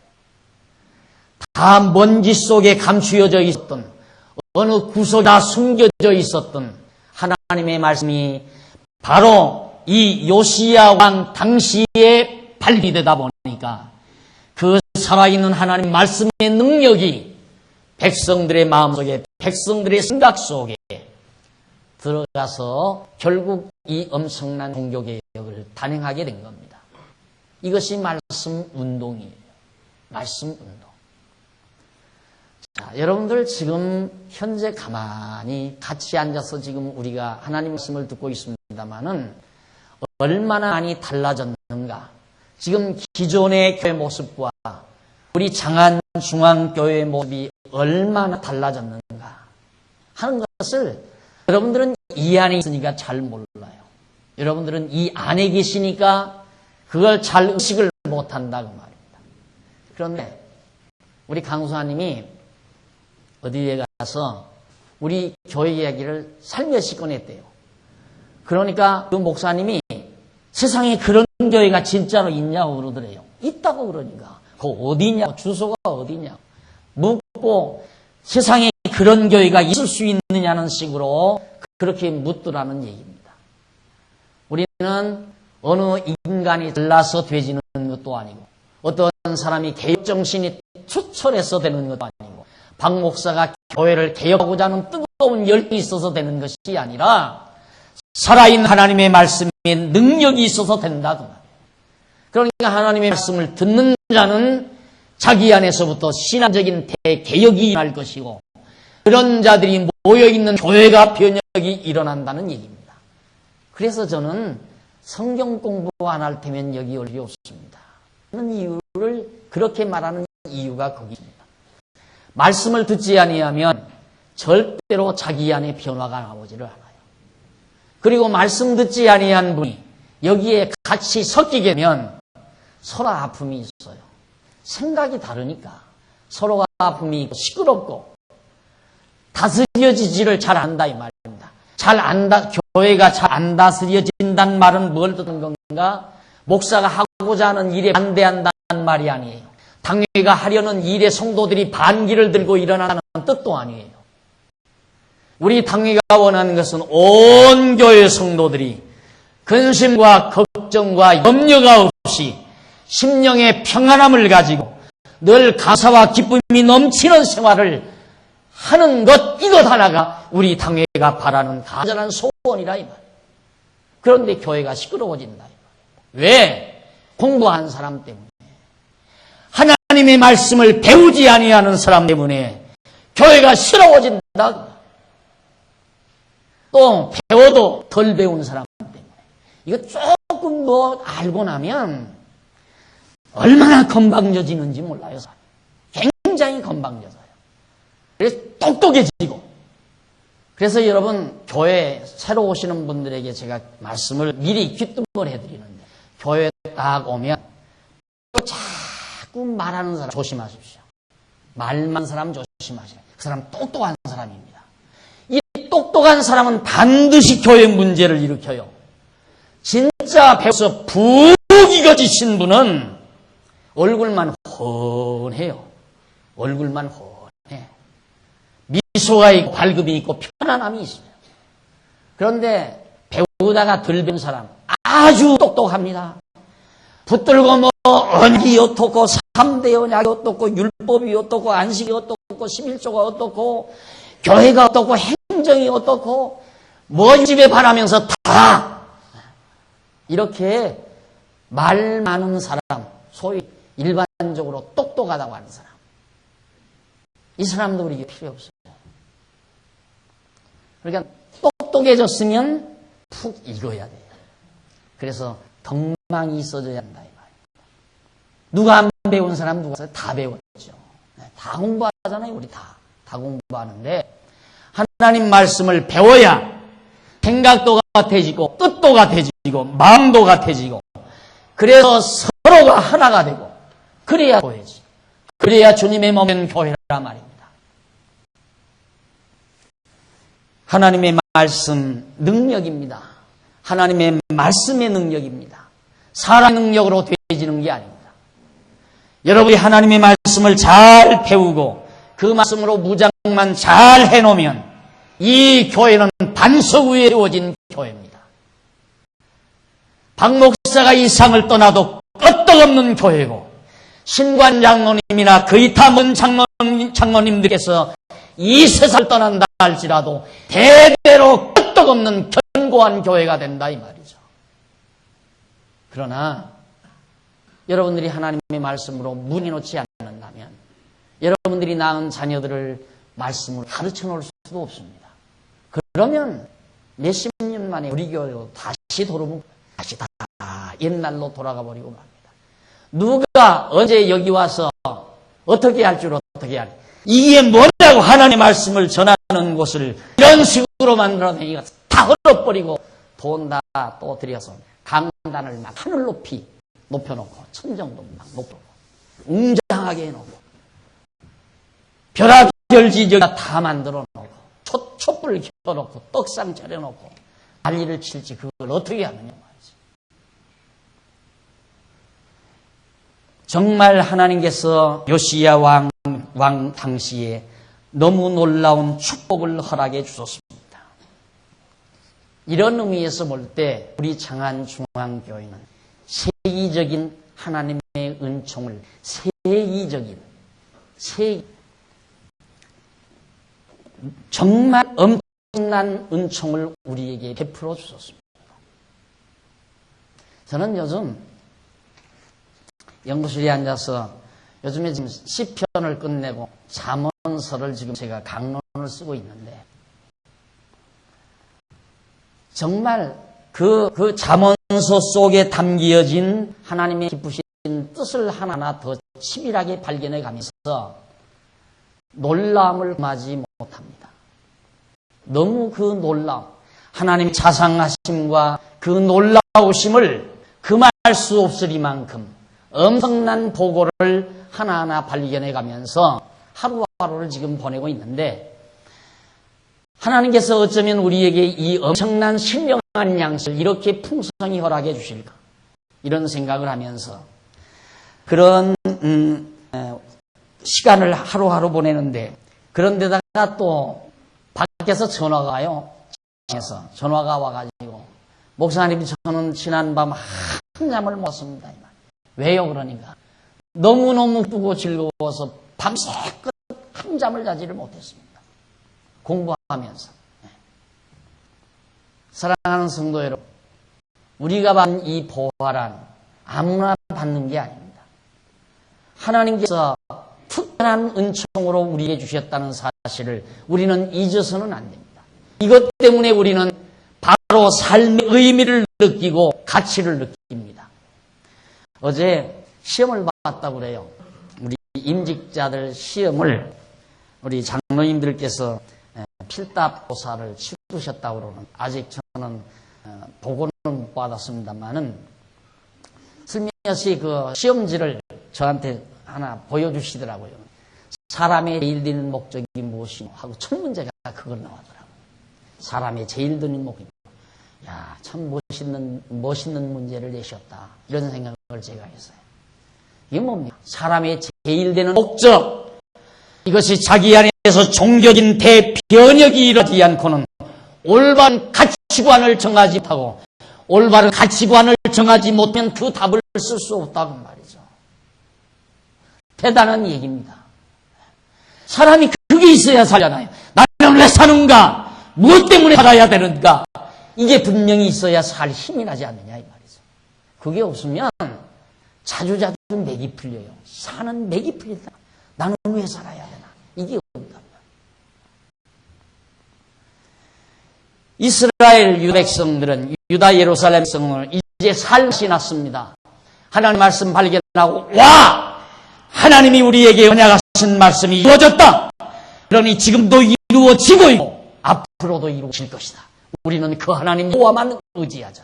다 먼지 속에 감추어져 있었던 어느 구석에 다 숨겨져 있었던 하나님의 말씀이 바로 이 요시야 왕 당시에 발휘 되다 보니까 그 살아있는 하나님 말씀의 능력이 백성들의 마음속에, 백성들의 생각 속에 들어가서 결국 이 엄청난 종교개혁을 단행하게 된 겁니다. 이것이 말씀 운동이에요. 말씀 운동. 자, 여러분들 지금 현재 가만히 같이 앉아서 지금 우리가 하나님 말씀을 듣고 있습니다마는 얼마나 많이 달라졌는가. 지금 기존의 교회 모습과 우리 장안 중앙교회의 모습이 얼마나 달라졌는가 하는 것을 여러분들은 이 안에 있으니까 잘 몰라요. 여러분들은 이 안에 계시니까 그걸 잘 의식을 못한다고 말입니다. 그런데 우리 강수사님이 어디에 가서 우리 교회 이야기를 살며시 꺼냈대요. 그러니까 그 목사님이 세상에 그런 교회가 진짜로 있냐고 그러더래요. 있다고 그러니까. 그거 어디냐? 주소가 어디냐? 묻고 세상에 그런 교회가 있을 수 있느냐는 식으로 그렇게 묻더라는 얘기입니다. 우리는 어느 인간이 잘나서 되지는 것도 아니고 어떤 사람이 개혁정신이 투철해서 되는 것도 아니고 박 목사가 교회를 개혁하고자 하는 뜨거운 열정이 있어서 되는 것이 아니라 살아있는 하나님의 말씀에 능력이 있어서 된다 그 말이에요. 그러니까 하나님의 말씀을 듣는 자는 자기 안에서부터 신앙적인 대개혁이 일어날 것이고 그런 자들이 모여있는 교회가 변혁이 일어난다는 얘기입니다. 그래서 저는 성경 공부 안 할 테면 여기 올 필요 없습니다. 하는 이유를 그렇게 말하는 이유가 거기 있습니다. 말씀을 듣지 아니하면 절대로 자기 안에 변화가 나오지를 않아요. 그리고 말씀 듣지 아니한 분이 여기에 같이 섞이게 되면 서로 아픔이 있어요. 생각이 다르니까 서로가 아픔이 있고 시끄럽고 다스려지지를 잘 안다 이 말입니다. 잘 안다, 교회가 잘 안 다스려진다는 말은 뭘 듣는 건가? 목사가 하고자 하는 일에 반대한다는 말이 아니에요. 당회가 하려는 일에 성도들이 반기를 들고 일어나는 뜻도 아니에요. 우리 당회가 원하는 것은 온 교회 성도들이 근심과 걱정과 염려가 없이 심령의 평안함을 가지고 늘 감사와 기쁨이 넘치는 생활을 하는 것, 이것 하나가 우리 당회가 바라는 간절한 소원이라 이 말이에요. 그런데 교회가 시끄러워진다 이 말이에요. 왜? 공부한 사람 때문에. 하나님의 말씀을 배우지 아니하는 사람 때문에 교회가 시끄러워진다. 또 배워도 덜 배운 사람 때문에. 이거 조금 뭐 알고 나면 얼마나 건방져지는지 몰라요. 굉장히 건방져져요. 그래서 똑똑해지고. 그래서 여러분 교회 새로 오시는 분들에게 제가 말씀을 미리 귀뜸을 해드리는데 교회 딱 오면 자꾸 말하는 사람 조심하십시오. 말만 사람 조심하세요. 그 사람 똑똑한 사람입니다. 이 똑똑한 사람은 반드시 교회 문제를 일으켜요. 진짜 배워서 부기가 지신 분은 얼굴만 훤해요. 얼굴만 훤해. 미소가 있고 발급이 있고 편안함이 있어요. 그런데 배우다가 덜 배운 사람 아주 똑똑합니다. 붙들고 뭐 언기 어떻고 3대 언약이 어떻고 율법이 어떻고 안식이 어떻고 11조가 어떻고 교회가 어떻고 행정이 어떻고 뭐 집에 바라면서 다 이렇게 말 많은 사람, 소위 일반적으로 똑똑하다고 하는 사람, 이 사람도 우리에게 필요 없어요. 그러니까 똑똑해졌으면 푹 읽어야 돼요. 그래서 덕망이 있어져야 한다 이 말입니다. 누가 안 배운 사람 누가 다 배웠죠. 다 공부하잖아요. 우리 다 공부하는데 하나님 말씀을 배워야 생각도 같아지고 뜻도 같아지고 마음도 같아지고 그래서 서로가 하나가 되고 그래야 교회지. 그래야 주님의 몸인 교회라 말입니다. 하나님의 말씀 능력입니다. 하나님의 말씀의 능력입니다. 사람의 능력으로 되어지는 게 아닙니다. 여러분이 하나님의 말씀을 잘 배우고 그 말씀으로 무장만 잘 해놓으면 이 교회는 반석 위에 세워진 교회입니다. 박 목사가 이 상을 떠나도 끄떡없는 교회고, 신관 장로님이나 거의 다 먼 장로님들께서 이 세상을 떠난다 할지라도 대대로 끄떡없는 견고한 교회가 된다 이 말이죠. 그러나 여러분들이 하나님의 말씀으로 문이 놓지 않는다면 여러분들이 낳은 자녀들을 말씀으로 가르쳐 놓을 수도 없습니다. 그러면 몇십 년 만에 우리 교회로 다시 돌아보고 다시 다 옛날로 돌아가 버리고 맙니다. 누가 언제 여기 와서 어떻게 할 줄 어떻게 할, 이게 뭐냐고 하나님의 말씀을 전하는 곳을 이런 식으로 만들어내니까 다 헐어버리고 돈 다 또 들여서 강단을 막 하늘 높이 높여놓고 천정도 막 높여놓고 웅장하게 해놓고 벼락별지저가 다 만들어놓고 촛불 켜놓고 떡상 차려놓고 난리를 칠지 그걸 어떻게 하느냐 말이지. 정말 하나님께서 요시야 왕 당시에 너무 놀라운 축복을 허락해 주셨습니다. 이런 의미에서 볼 때 우리 장안중앙교회는 세계적인 하나님의 은총을 정말 엄청난 은총을 우리에게 베풀어 주셨습니다. 저는 요즘 연구실에 앉아서 요즘에 지금 시편을 끝내고 잠언서를 지금 제가 강론을 쓰고 있는데 정말 그 잠언서 속에 담겨진 하나님의 기쁘신 뜻을 하나하나 더 치밀하게 발견해 가면서 놀라움을 금하지 못합니다. 너무 그 놀라움, 하나님의 자상하심과 그 놀라우심을 금할 수 없으리만큼 엄청난 보고를 하나하나 발견해 가면서 하루하루를 지금 보내고 있는데 하나님께서 어쩌면 우리에게 이 엄청난 신령한 양식을 이렇게 풍성히 허락해 주실까 이런 생각을 하면서 그런 시간을 하루하루 보내는데 그런데다가 또 밖에서 전화가 와요. 전화가 와가지고 목사님 저는 지난밤 한잠을 못 잤습니다. 왜요? 그러니까 너무너무 기쁘고 즐거워서 밤새껏 한잠을 자지를 못했습니다. 공부하면서. 사랑하는 성도 여러분, 우리가 받는 이 보화란 아무나 받는 게 아닙니다. 하나님께서 특별한 은총으로 우리에게 주셨다는 사실을 우리는 잊어서는 안 됩니다. 이것 때문에 우리는 바로 삶의 의미를 느끼고 가치를 느낍니다. 어제 시험을 봤다고 그래요. 우리 임직자들 시험을 우리 장로님들께서 필답고사를 치르셨다고 그러는, 아직 저는 보고는 못 받았습니다만은 슬며시 그 시험지를 저한테 하나 보여주시더라고요. 사람의 제일 드는 목적이 무엇이냐 하고 첫 문제가 그걸 나오더라고요. 사람의 제일 드는 목적이. 야, 참 멋있는 문제를 내셨다. 이런 생각을 제가 했어요. 이게 뭡니까? 사람의 제일 되는 목적. 이것이 자기 안에서 종교적인 대변혁이 일어나지 않고는 올바른 가치관을 정하지 못하고 올바른 가치관을 정하지 못하면 그 답을 쓸 수 없다고 말이죠. 대단한 얘기입니다. 사람이 그게 있어야 살잖아요. 나는 왜 사는가? 무엇 때문에 살아야 되는가? 이게 분명히 있어야 살 힘이 나지 않느냐 이 말이죠. 그게 없으면 자주자주 맥이 풀려요. 사는 맥이 풀린다. 나는 왜 살아야 되나? 이게 없다. 이스라엘 유다 백성들은 유다 예루살렘 백성을 이제 살시 났습니다. 하나님 말씀 발견하고 와! 하나님이 우리에게 언약하신 말씀이 이루어졌다. 그러니 지금도 이루어지고 있고 앞으로도 이루어질 것이다. 우리는 그 하나님 여호와만 의지하자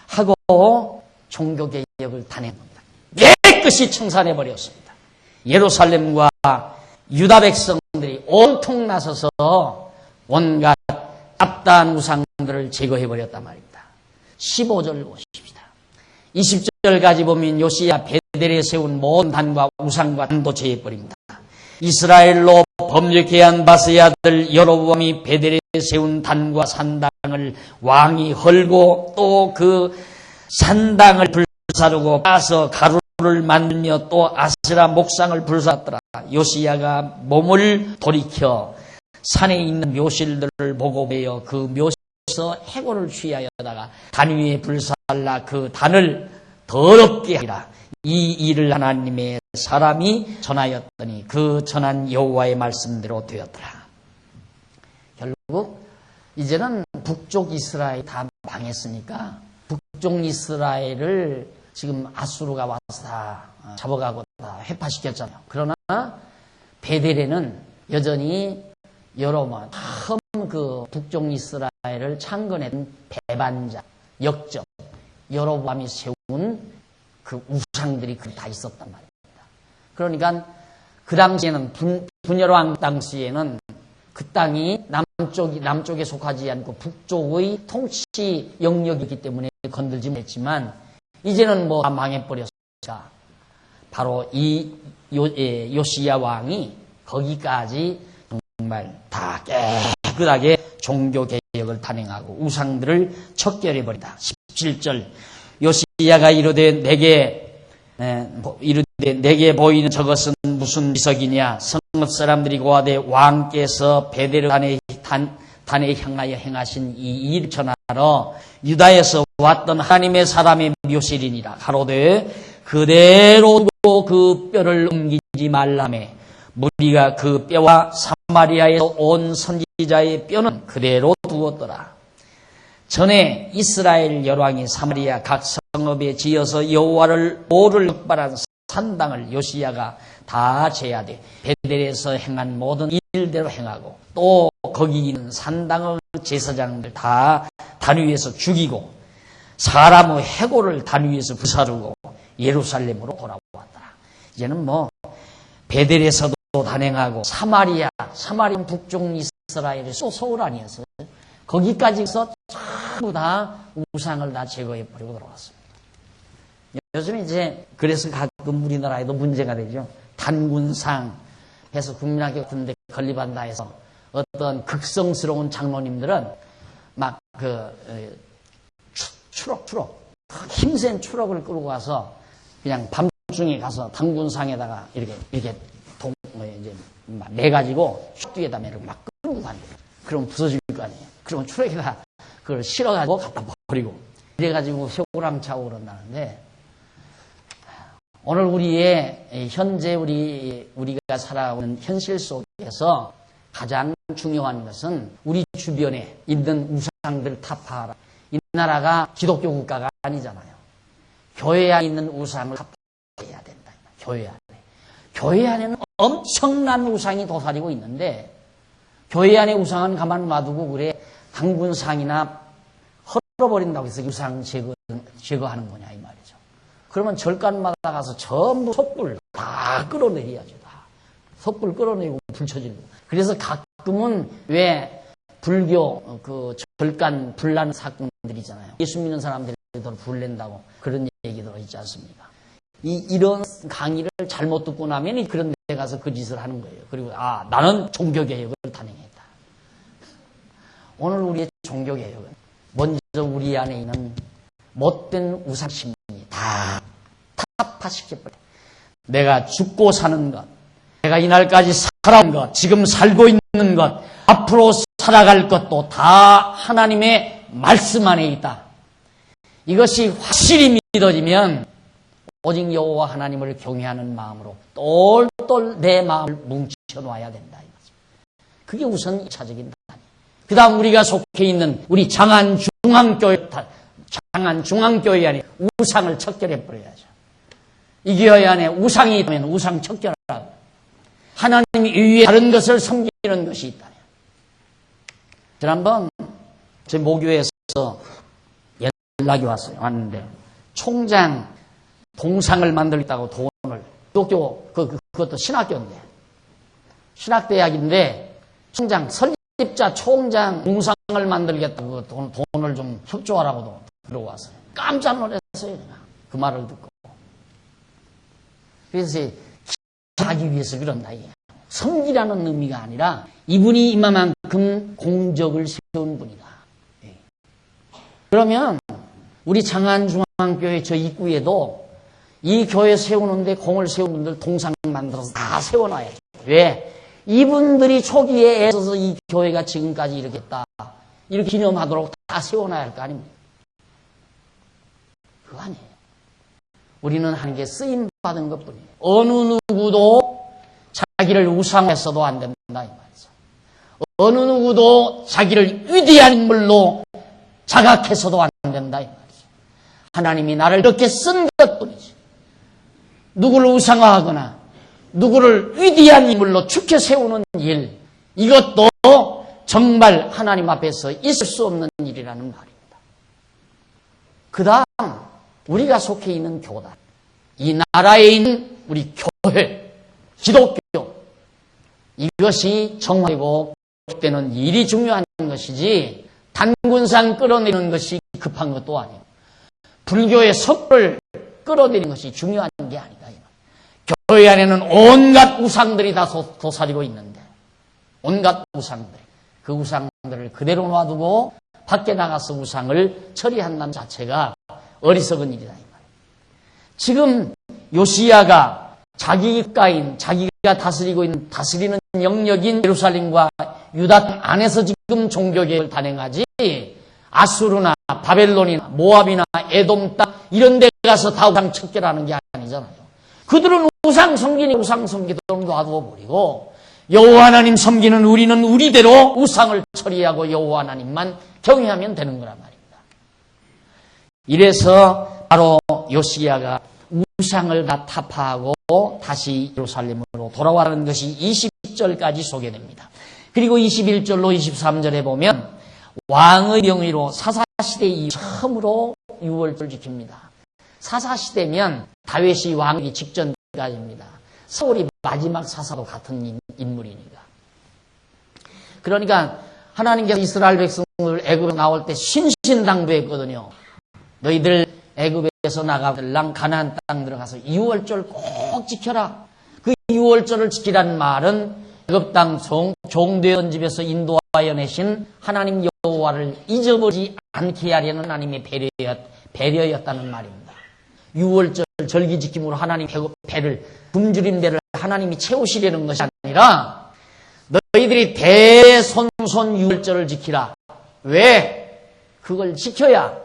하고 종교개혁을 단행한 겁니다. 깨끗이 청산해버렸습니다. 예루살렘과 유다 백성들이 온통 나서서 온갖 잡다한 우상들을 제거해버렸단 말입니다. 15절 보십시다. 20절까지 보면 요시야 베델에 세운 모든 단과 우상과 단도 제해버립니다. 이스라엘로 범죄케 한 바스의 아들 여로보암이 베델에 세운 단과 산당을 왕이 헐고 또 그 산당을 불사르고 빠서 가루를 돌을 만들며 또 아세라 목상을 불사했더라. 요시야가 몸을 돌이켜 산에 있는 묘실들을 보고 배어 그 묘실에서 해골을 취하여다가 단 위에 불살라 그 단을 더럽게 하리라. 이 일을 하나님의 사람이 전하였더니 그 전한 여호와의 말씀대로 되었더라. 결국 이제는 북쪽 이스라엘이 다 망했으니까 북쪽 이스라엘을 지금 아수르가 와서 다 잡아가고 다 회파시켰잖아요. 그러나 베델에는 여전히 여러 그 북쪽 이스라엘을 창건했던 배반자, 역적, 여로보암이 세운 그 우상들이 다 있었단 말입니다. 그러니까 그 당시에는 분열왕 당시에는 그 땅이 남쪽에 속하지 않고 북쪽의 통치 영역이기 때문에 건들지 못했지만 이제는 뭐 다 망해버렸으니까 바로 이 요시야 왕이 거기까지 정말 다 깨끗하게 종교 개혁을 단행하고 우상들을 척결해버리다. 17절 요시야가 이르되 내게 보이는 저것은 무슨 미석이냐. 성읍 사람들이 고하되 왕께서 베델 단에 향하여 행하신 이 일 전하러 유다에서 왔던 하나님의 사람의 묘실이니라. 가로되 그대로 그 뼈를 옮기지 말라매. 무리가 그 뼈와 사마리아에서 온 선지자의 뼈는 그대로 두었더라. 전에 이스라엘 열왕이 사마리아 각 성읍에 지어서 여호와를 오를 흑발한 산당을 요시야가 다 제하되 베델에서 행한 모든 일대로 행하고 또 거기 있는 산당의 제사장들 다 단 위에서 죽이고 사람의 해골을 단 위에서 부사르고 예루살렘으로 돌아왔더라. 이제는 뭐 베델에서도 단행하고 사마리아 북쪽 이스라엘의 서울 아니었어요. 거기까지서 전부 다 우상을 다 제거해버리고 들어왔습니다. 요즘 이제 그래서 가끔 우리나라에도 문제가 되죠. 단군상 해서 국민학교 같은 데 건립한다 해서 어떤 극성스러운 장로님들은 막 추록 힘센 추록을 끌고 가서 그냥 밤중에 가서 단군상에다가 이렇게 이제 막 매가지고 뒤에다 매를 막 끌고 다니고 그러면 부서질 거 아니에요. 그러면 추록에다 그걸 실어가지고 갖다 버리고 이래가지고 쇠고랑차고 그런다는데 오늘 현재 우리가 살아오는 현실 속에서 가장 중요한 것은 우리 주변에 있는 우상들 타파하라. 이 나라가 기독교 국가가 아니잖아요. 교회 안에 있는 우상을 타파해야 된다. 교회 안에. 교회 안에는 엄청난 우상이 도사리고 있는데 교회 안에 우상은 가만 놔두고 그래 당군상이나 헐어버린다고 해서 우상 제거하는 거냐 이 말이죠. 그러면 절간마다 가서 전부 촛불 다 끌어내려야죠. 다. 촛불 끌어내고 불쳐지고. 그래서 가끔은 왜 불교 그 절간 불나는 사건들이잖아요. 예수 믿는 사람들이 불낸다고 그런 얘기도 있지 않습니까? 이런 강의를 잘못 듣고 나면 그런 데 가서 그 짓을 하는 거예요. 그리고 나는 종교개혁을 단행했다. 오늘 우리의 종교개혁은 먼저 우리 안에 있는 못된 우상심리 다 타파시켜버려. 내가 죽고 사는 것, 내가 이날까지 살아온 것, 지금 살고 있는 것, 앞으로 살아갈 것도 다 하나님의 말씀 안에 있다. 이것이 확실히 믿어지면 오직 여호와 하나님을 경외하는 마음으로 똘똘 내 마음을 뭉쳐놔야 된다. 그게 우선 1차적인 단위. 그 다음 우리가 속해 있는 우리 장안중앙교회 안에 우상을 척결해버려야죠. 이 교회 안에 우상이 있다면 우상 척결하라고. 하나님 이외에 다른 것을 섬기는 것이 있다. 지난번 제 모교에서 연락이 왔는데 총장 동상을 만들겠다고 돈을 기독교 그것도 신학교인데 신학대학인데 설립자 총장 동상을 만들겠다고 돈을 좀 협조하라고도 들어왔어요. 깜짝 놀랐어요. 내가 그 말을 듣고. 그래서 하기 위해서 그런다. 섬기라는 의미가 아니라 이분이 이만큼 공적을 세운 분이다. 그러면 우리 장안중앙교회 저 입구에도 이 교회 세우는데 공을 세운 분들 동상 만들어서 다 세워놔야죠. 왜? 이분들이 초기에 애써서 이 교회가 지금까지 이렇게 했다. 이렇게 기념하도록 다 세워놔야 할 거 아닙니까? 그거 아니에요. 우리는 한 게 쓰임받은 것 뿐이에요. 어느 누구도 자기를 우상했어도 안 된다, 이 말이죠. 어느 누구도 자기를 위대한 인물로 자각해서도 안 된다, 이 말이죠. 하나님이 나를 그렇게 쓴 것 뿐이지. 누구를 우상화하거나 누구를 위대한 인물로 축혀 세우는 일, 이것도 정말 하나님 앞에서 있을 수 없는 일이라는 말입니다. 그 다음 우리가 속해 있는 교단, 이 나라에 있는 우리 교회, 기독교, 이것이 정말이고 되는 일이 중요한 것이지 단군산 끌어내리는 것이 급한 것도 아니고 불교의 석불을 끌어내리는 것이 중요한 게 아니다. 교회 안에는 온갖 우상들이 다 도사리고 있는데 온갖 우상들, 그 우상들을 그대로 놔두고 밖에 나가서 우상을 처리한다는 자체가 어리석은 일이다. 지금 요시야가 자기가인, 자기가 다스리는 영역인 예루살렘과 유다 땅 안에서 지금 종교개혁을 단행하지, 아수르나 바벨론이나 모압이나 에돔 땅 이런 데 가서 다 우상 척결하는 게 아니잖아요. 그들은 우상 섬기도록 놔두어 버리고 여호와 하나님 섬기는 우리는 우리대로 우상을 처리하고 여호와 하나님만 경외하면 되는 거란 말입니다. 이래서 바로 요시야가 우상을 다 타파하고 다시 예루살렘으로 돌아와라는 것이 20절까지 소개됩니다. 그리고 21절로 23절에 보면 왕의 명의로 사사시대 이후 처음으로 유월절 지킵니다. 사사시대면 다윗이 왕이 직전까지입니다. 사울이 마지막 사사도 같은 인물이니까. 그러니까 하나님께서 이스라엘 백성을 애굽에 나올 때 신신당부했거든요. 너희들 애굽에서 나가들랑 가나안 땅 들어가서 유월절 꼭 지켜라. 그 유월절을 지키라는 말은 애굽 땅 종되던 집에서 인도하여 내신 하나님 여호와를 잊어버리지 않게 하려는 하나님의 배려였다는 말입니다. 유월절 절기 지킴으로 하나님 배를, 굶주린 배를 하나님이 채우시려는 것이 아니라 너희들이 대손손 유월절을 지키라. 왜? 그걸 지켜야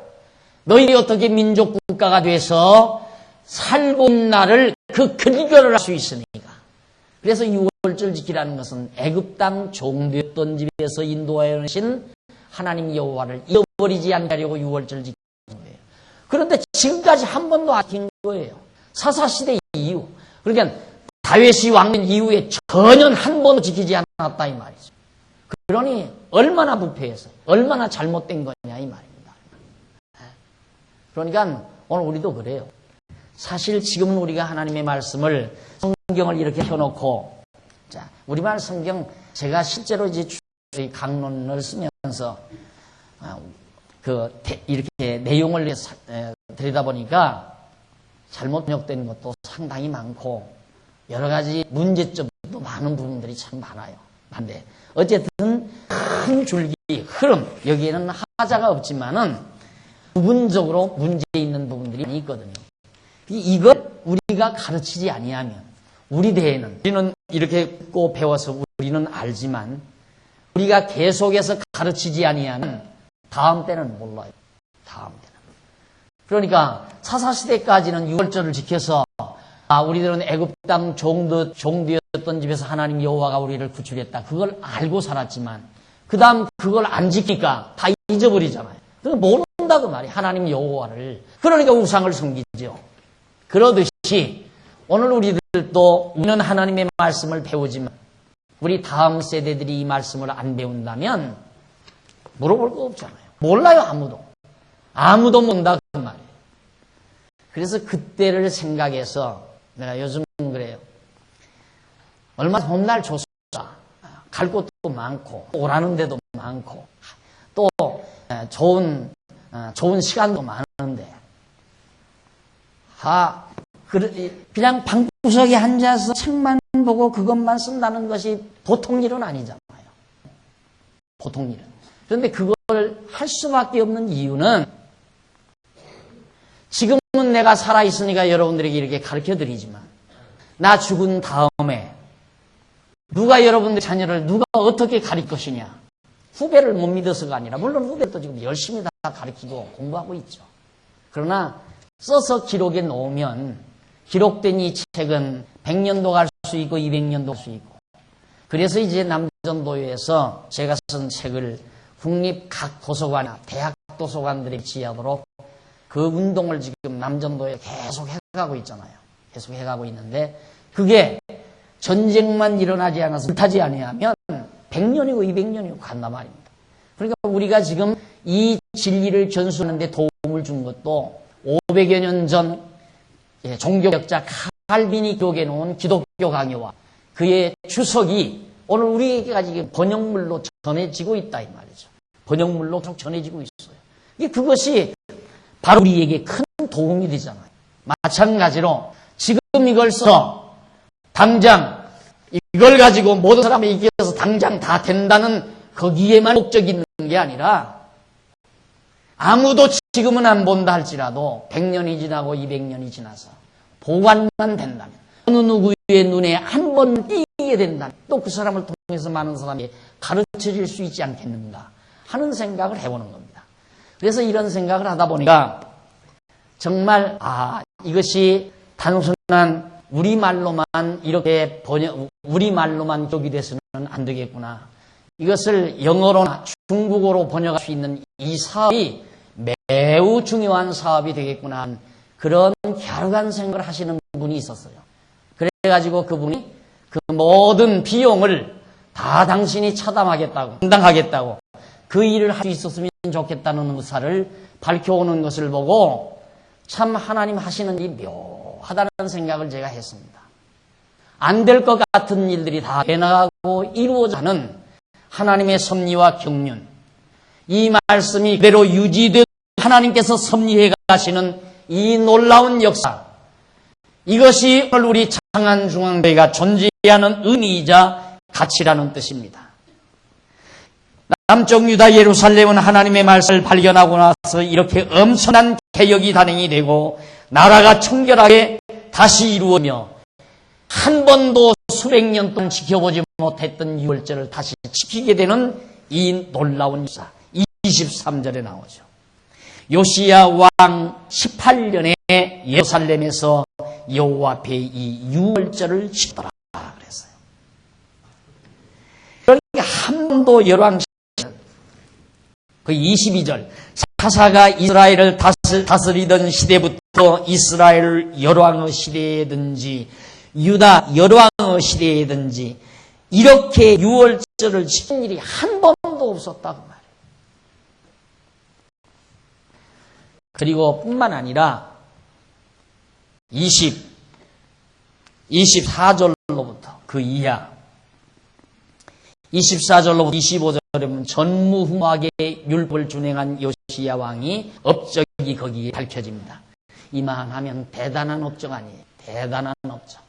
너희들이 어떻게 민족 국가가 돼서 살고 있는 날을 그 근거를 할 수 있으니까. 그래서 유월절 지키라는 것은 애굽 땅 종되었던 집에서 인도하여 내신 하나님 여호와를 잊어버리지 않게 하려고 유월절 지키는 거예요. 그런데 지금까지 한 번도 안 지킨 거예요. 사사시대 이후. 그러니까 다윗이 왕된 이후에 전혀 한 번도 지키지 않았다 이 말이죠. 그러니 얼마나 부패해서 얼마나 잘못된 거냐 이 말입니다. 그러니까 오늘 우리도 그래요. 사실 지금은 우리가 하나님의 말씀을 성경을 이렇게 펴놓고, 자, 우리말 성경 제가 실제로 이제 강론을 쓰면서 이렇게 내용을 들여다보니까 잘못 번역된 것도 상당히 많고 여러 가지 문제점도 많은 부분들이 참 많아요. 근데 어쨌든 큰 줄기 흐름, 여기에는 하자가 없지만은 부분적으로 문제 있는 부분들이 많이 있거든요. 이걸 우리가 가르치지 아니하면 우리 대에는, 우리는 이렇게 듣고 배워서 우리는 알지만 우리가 계속해서 가르치지 아니하면 다음 때는 몰라요. 다음 때는. 그러니까 사사시대까지는 유월절을 지켜서 우리들은 애굽 땅 종되었던 집에서 하나님 여호와가 우리를 구출했다. 그걸 알고 살았지만 그 다음 그걸 안 지키니까 다 잊어버리잖아요. 그러니까 모른다 그 말이에요. 하나님 여호와를. 그러니까 우상을 섬기죠. 그러듯이 오늘 우리들도 우리는 하나님의 말씀을 배우지만 우리 다음 세대들이 이 말씀을 안 배운다면 물어볼 거 없잖아요. 몰라요. 아무도 모른다 그 말이에요. 그래서 그때를 생각해서 내가 요즘 그래요. 얼마 봄날 좋다. 갈 곳도 많고 오라는 데도 많고 또 좋은 시간도 많은데 그냥 방구석에 앉아서 책만 보고 그것만 쓴다는 것이 보통 일은 아니잖아요. 보통 일은. 그런데 그걸 할 수밖에 없는 이유는 지금은 내가 살아있으니까 여러분들에게 이렇게 가르쳐 드리지만 나 죽은 다음에 누가 여러분들 자녀를 누가 어떻게 가르칠 것이냐. 후배를 못 믿어서가 아니라 물론 후배도 지금 열심히 다 가르치고 공부하고 있죠. 그러나 써서 기록에 놓으면 기록된 이 책은 100년도 갈 수 있고 200년도 갈 수 있고 그래서 이제 남전도에서 제가 쓴 책을 국립 각 도서관이나 대학 도서관들이 지하도록 그 운동을 지금 남전도에 계속 해가고 있잖아요. 계속 해가고 있는데 그게 전쟁만 일어나지 않아서 불타지 아니하면 100년이고 200년이고 간단 말입니다. 그러니까 우리가 지금 이 진리를 전수하는데 도움을 준 것도 500여 년 전 종교학자 칼빈이 기록해 놓은 기독교 강요와 그의 주석이 오늘 우리에게까지 번역물로 전해지고 있다 이 말이죠. 번역물로 계속 전해지고 있어요. 그것이 바로 우리에게 큰 도움이 되잖아요. 마찬가지로 지금 이걸 써서 당장 이걸 가지고 모든 사람이 이겨서 당장 다 된다는 거기에만 목적이 있는 게 아니라 아무도 지금은 안 본다 할지라도 100년이 지나고 200년이 지나서 보관만 된다면 어느 누구의 눈에 한 번 띄게 된다면 또 그 사람을 통해서 많은 사람이 가르쳐질 수 있지 않겠는가 하는 생각을 해보는 겁니다. 그래서 이런 생각을 하다 보니까 정말 이것이 단순한 우리말로만 이렇게 우리말로만 기록이 돼서는 안 되겠구나. 이것을 영어로나 중국어로 번역할 수 있는 이 사업이 매우 중요한 사업이 되겠구나. 그런 갸륵한 생각을 하시는 분이 있었어요. 그래가지고 그분이 그 모든 비용을 다 당신이 차담하겠다고, 감당하겠다고 그 일을 할 수 있었으면 좋겠다는 의사를 밝혀오는 것을 보고 참 하나님 하시는 일이 묘하다는 생각을 제가 했습니다. 안 될 것 같은 일들이 다 해나가고 이루어져 가는 하나님의 섭리와 경륜, 이 말씀이 그대로 유지되어 하나님께서 섭리해 가시는 이 놀라운 역사, 이것이 오늘 우리 창안중앙교회가 존재하는 의미이자 가치라는 뜻입니다. 남쪽 유다 예루살렘은 하나님의 말씀을 발견하고 나서 이렇게 엄청난 개혁이 단행이 되고 나라가 청결하게 다시 이루어지며 한 번도 수백 년 동안 지켜보지 못했던 유월절을 다시 지키게 되는 이 놀라운 역사 23절에 나오죠. 요시야 왕 18년에 예루살렘에서 여호와 앞에 이 유월절을 지키더라 그랬어요. 그러니까 한 번도 열왕 그 22절 사사가 이스라엘을 다스리던 시대부터 이스라엘 열왕의 시대에든지 유다 열왕의 시대에든지 이렇게 유월절을 지킨 일이 한 번도 없었다고 말해요. 그리고 뿐만 아니라 24절로부터 그 이하 24절로부터 25절에 보면 전무후무하게 율법을 준행한 요시야 왕이 업적이 거기에 밝혀집니다. 이만하면 대단한 업적 아니에요. 대단한 업적.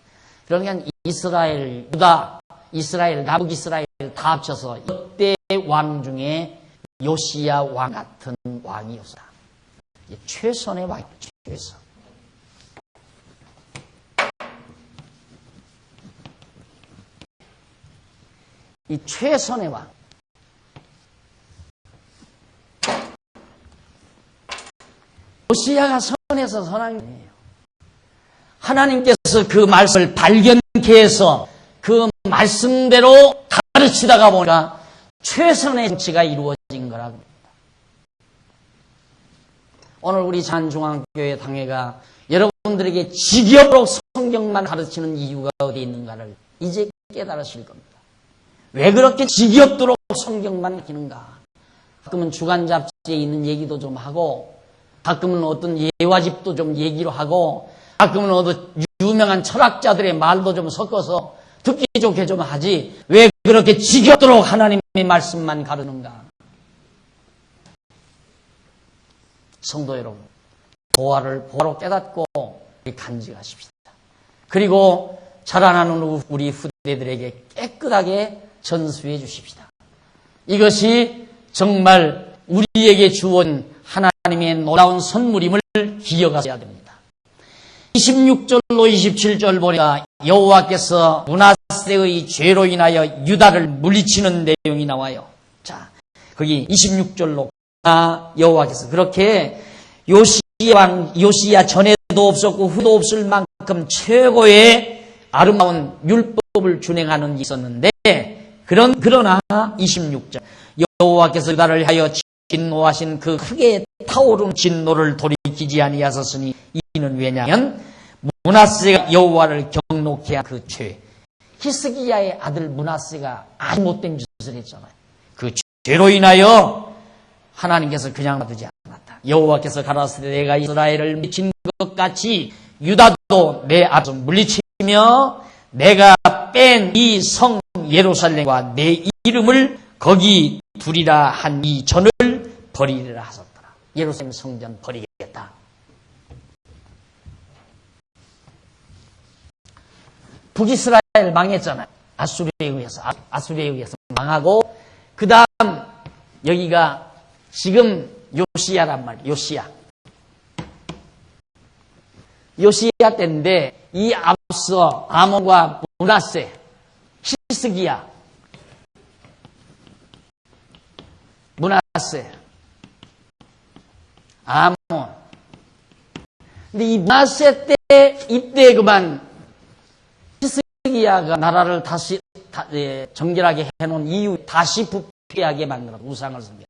그러니까 이스라엘, 유다, 이스라엘, 남북 이스라엘 다 합쳐서 역대 왕 중에 요시야 왕 같은 왕이었다. 최선의 왕이에요. 최선. 이 최선의 왕. 요시야가 선에서 선한 거예요. 하나님께서 그 말씀을 발견케 해서 그 말씀대로 가르치다가 보니까 최선의 정치가 이루어진 거라고 합니다. 오늘 우리 잔중앙교회 당회가 여러분들에게 지겹도록 성경만 가르치는 이유가 어디 있는가를 이제 깨달으실 겁니다. 왜 그렇게 지겹도록 성경만 가르치는가? 가끔은 주간 잡지에 있는 얘기도 좀 하고 가끔은 어떤 예화집도 좀 얘기로 하고 가끔은 어떤 유명한 철학자들의 말도 좀 섞어서 듣기 좋게 좀 하지 왜 그렇게 지겹도록 하나님의 말씀만 가르는가? 성도 여러분, 보화로 깨닫고 간직하십시다. 그리고 자라나는 우리 후대들에게 깨끗하게 전수해 주십시다. 이것이 정말 우리에게 주어진 하나님의 놀라운 선물임을 기억하셔야 됩니다. 26절로 27절 보니까 여호와께서 므낫세의 죄로 인하여 유다를 물리치는 내용이 나와요. 자, 거기 26절로 여호와께서 그렇게 요시야 전에도 없었고 후도 없을 만큼 최고의 아름다운 율법을 준행하는 일이 있었는데 그러나 26절 여호와께서 유다를 하여 진노하신 그 크게 타오른 진노를 돌이키지 아니하셨으니 이는 왜냐하면 므낫세가 여호와를 경노케 한 그 죄. 히스기야의 아들 므낫세가 아주 못된 짓을 했잖아요. 그 죄로 인하여 하나님께서 그냥 놔두지 않았다. 여호와께서 가라사대 내가 이스라엘을 물리친 것 같이 유다도 내 앞에서 물리치며 내가 뺀 이 성 예루살렘과 내 이름을 거기 두리라 한 이 전을 버리리라 하셨더라. 예루살렘 성전 버리겠다. 북이스라엘 망했잖아요. 아수리에 의해서 망하고 그 다음 여기가 지금 요시야란 말이에요. 요시야 때인데 이 앞서 아몬과 므낫세, 히스기야, 므낫세, 아몬. 근데 이 므낫세 때 이때 그만 히스기야가 나라를 다시 정결하게 해놓은 이후 다시 부패하게 만들었다. 우상을 섬겼다.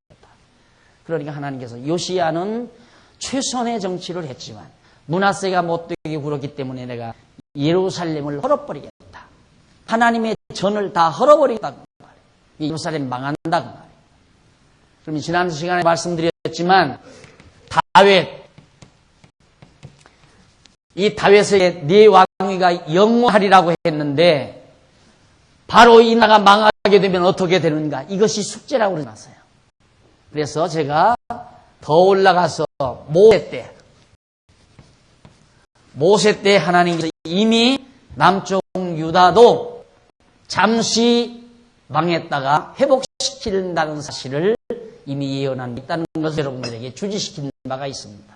그러니까 하나님께서 요시야는 최선의 정치를 했지만 므낫세가 못되게 굴었기 때문에 내가 예루살렘을 헐어버리겠다. 하나님의 전을 다 헐어버리겠다. 예루살렘 망한다. 그 말이에요. 그럼 지난 시간에 말씀드렸지만 이 다윗의 네 왕위가 영원하리라고 했는데 바로 이 나라가 망하게 되면 어떻게 되는가? 이것이 숙제라고 그러놨어요. 그래서 제가 더 올라가서 모세 때 하나님께서 이미 남쪽 유다도 잠시 망했다가 회복시킨다는 사실을 이미 예언한 게 있다는 것을 여러분들에게 주지시킨 바가 있습니다.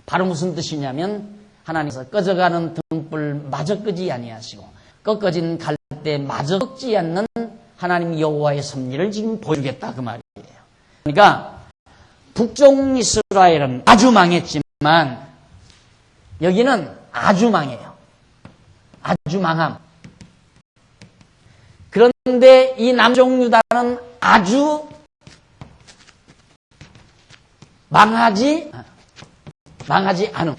바로 무슨 뜻이냐면 하나님께서 꺼져가는 등불 마저 끄지 아니하시고 꺾어진 갈대 마저 꺾지 않는 하나님 여호와의 섭리를 지금 보여주겠다 그 말이에요. 그러니까 북쪽 이스라엘은 아주 망했지만 여기는 아주 망해요. 아주 망함. 그런데 이 남쪽 유다는 아주 망하지 않음.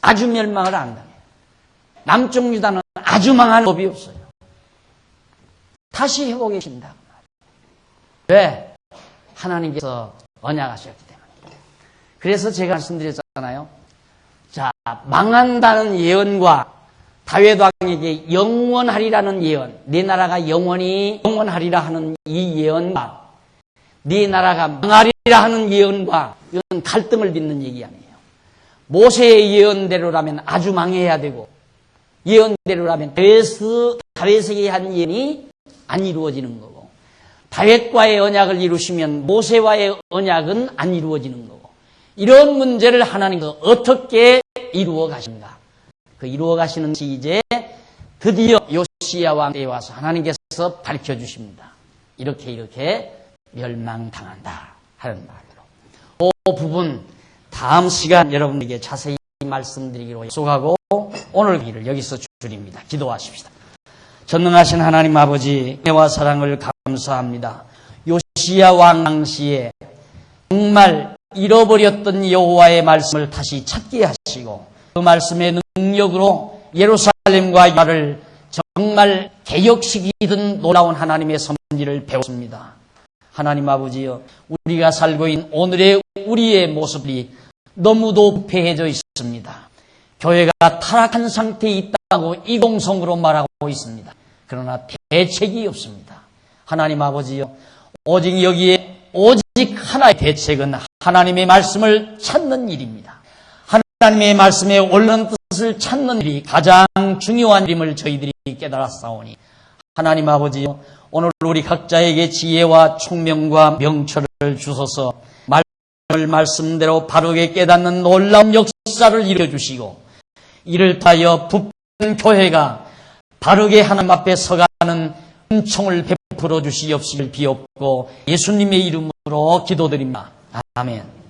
아주 멸망을 안 당해요. 남쪽 유다는 아주 망할 법이 없어요. 다시 회복해 주신다. 왜? 하나님께서 언약하셨기 때문에. 그래서 제가 말씀드렸잖아요. 자, 망한다는 예언과 다윗 왕에게 영원하리라는 예언, 네 나라가 영원하리라 하는 이 예언과 네 나라가 망하리라 하는 예언과 이건 갈등을 빚는 얘기 아니에요. 모세의 예언대로라면 아주 망해야 되고 예언대로라면 다윗에게 한 예언이 안 이루어지는 거고 다윗과의 언약을 이루시면 모세와의 언약은 안 이루어지는 거고 이런 문제를 하나님께서 어떻게 이루어 가신가? 그 이루어 가시는 것이 이제 드디어 요시야 왕 때에 와서 하나님께서 밝혀주십니다. 이렇게 멸망당한다 하는 말로. 그 부분 다음 시간 여러분에게 자세히 말씀드리기로 약속하고 오늘 기를 여기서 줄입니다. 기도하십시다. 전능하신 하나님 아버지 은혜와 사랑을 감사합니다. 요시야 왕 당시에 정말 잃어버렸던 여호와의 말씀을 다시 찾게 하시고 그 말씀의 능력으로 예루살렘과 유다를 정말 개혁시키던 놀라운 하나님의 섭리를 배웠습니다. 하나님 아버지여, 우리가 살고 있는 오늘의 우리의 모습이 너무도 부패해져 있습니다. 교회가 타락한 상태에 있다고 이공성으로 말하고 있습니다. 그러나 대책이 없습니다. 하나님 아버지여, 오직 여기에 오직 하나의 대책은 하나님의 말씀을 찾는 일입니다. 하나님의 말씀에 옳은 뜻을 찾는 일이 가장 중요한 일임을 저희들이 깨달았사오니 하나님 아버지여, 오늘 우리 각자에게 지혜와 총명과 명철을 주소서. 말씀대로 바르게 깨닫는 놀라운 역사를 이뤄주시고 이를 통하여 부흥 교회가 바르게 하나님 앞에 서가는 은총을 베풀어 주시옵시길 비옵고 예수님의 이름으로 기도드립니다. 아멘.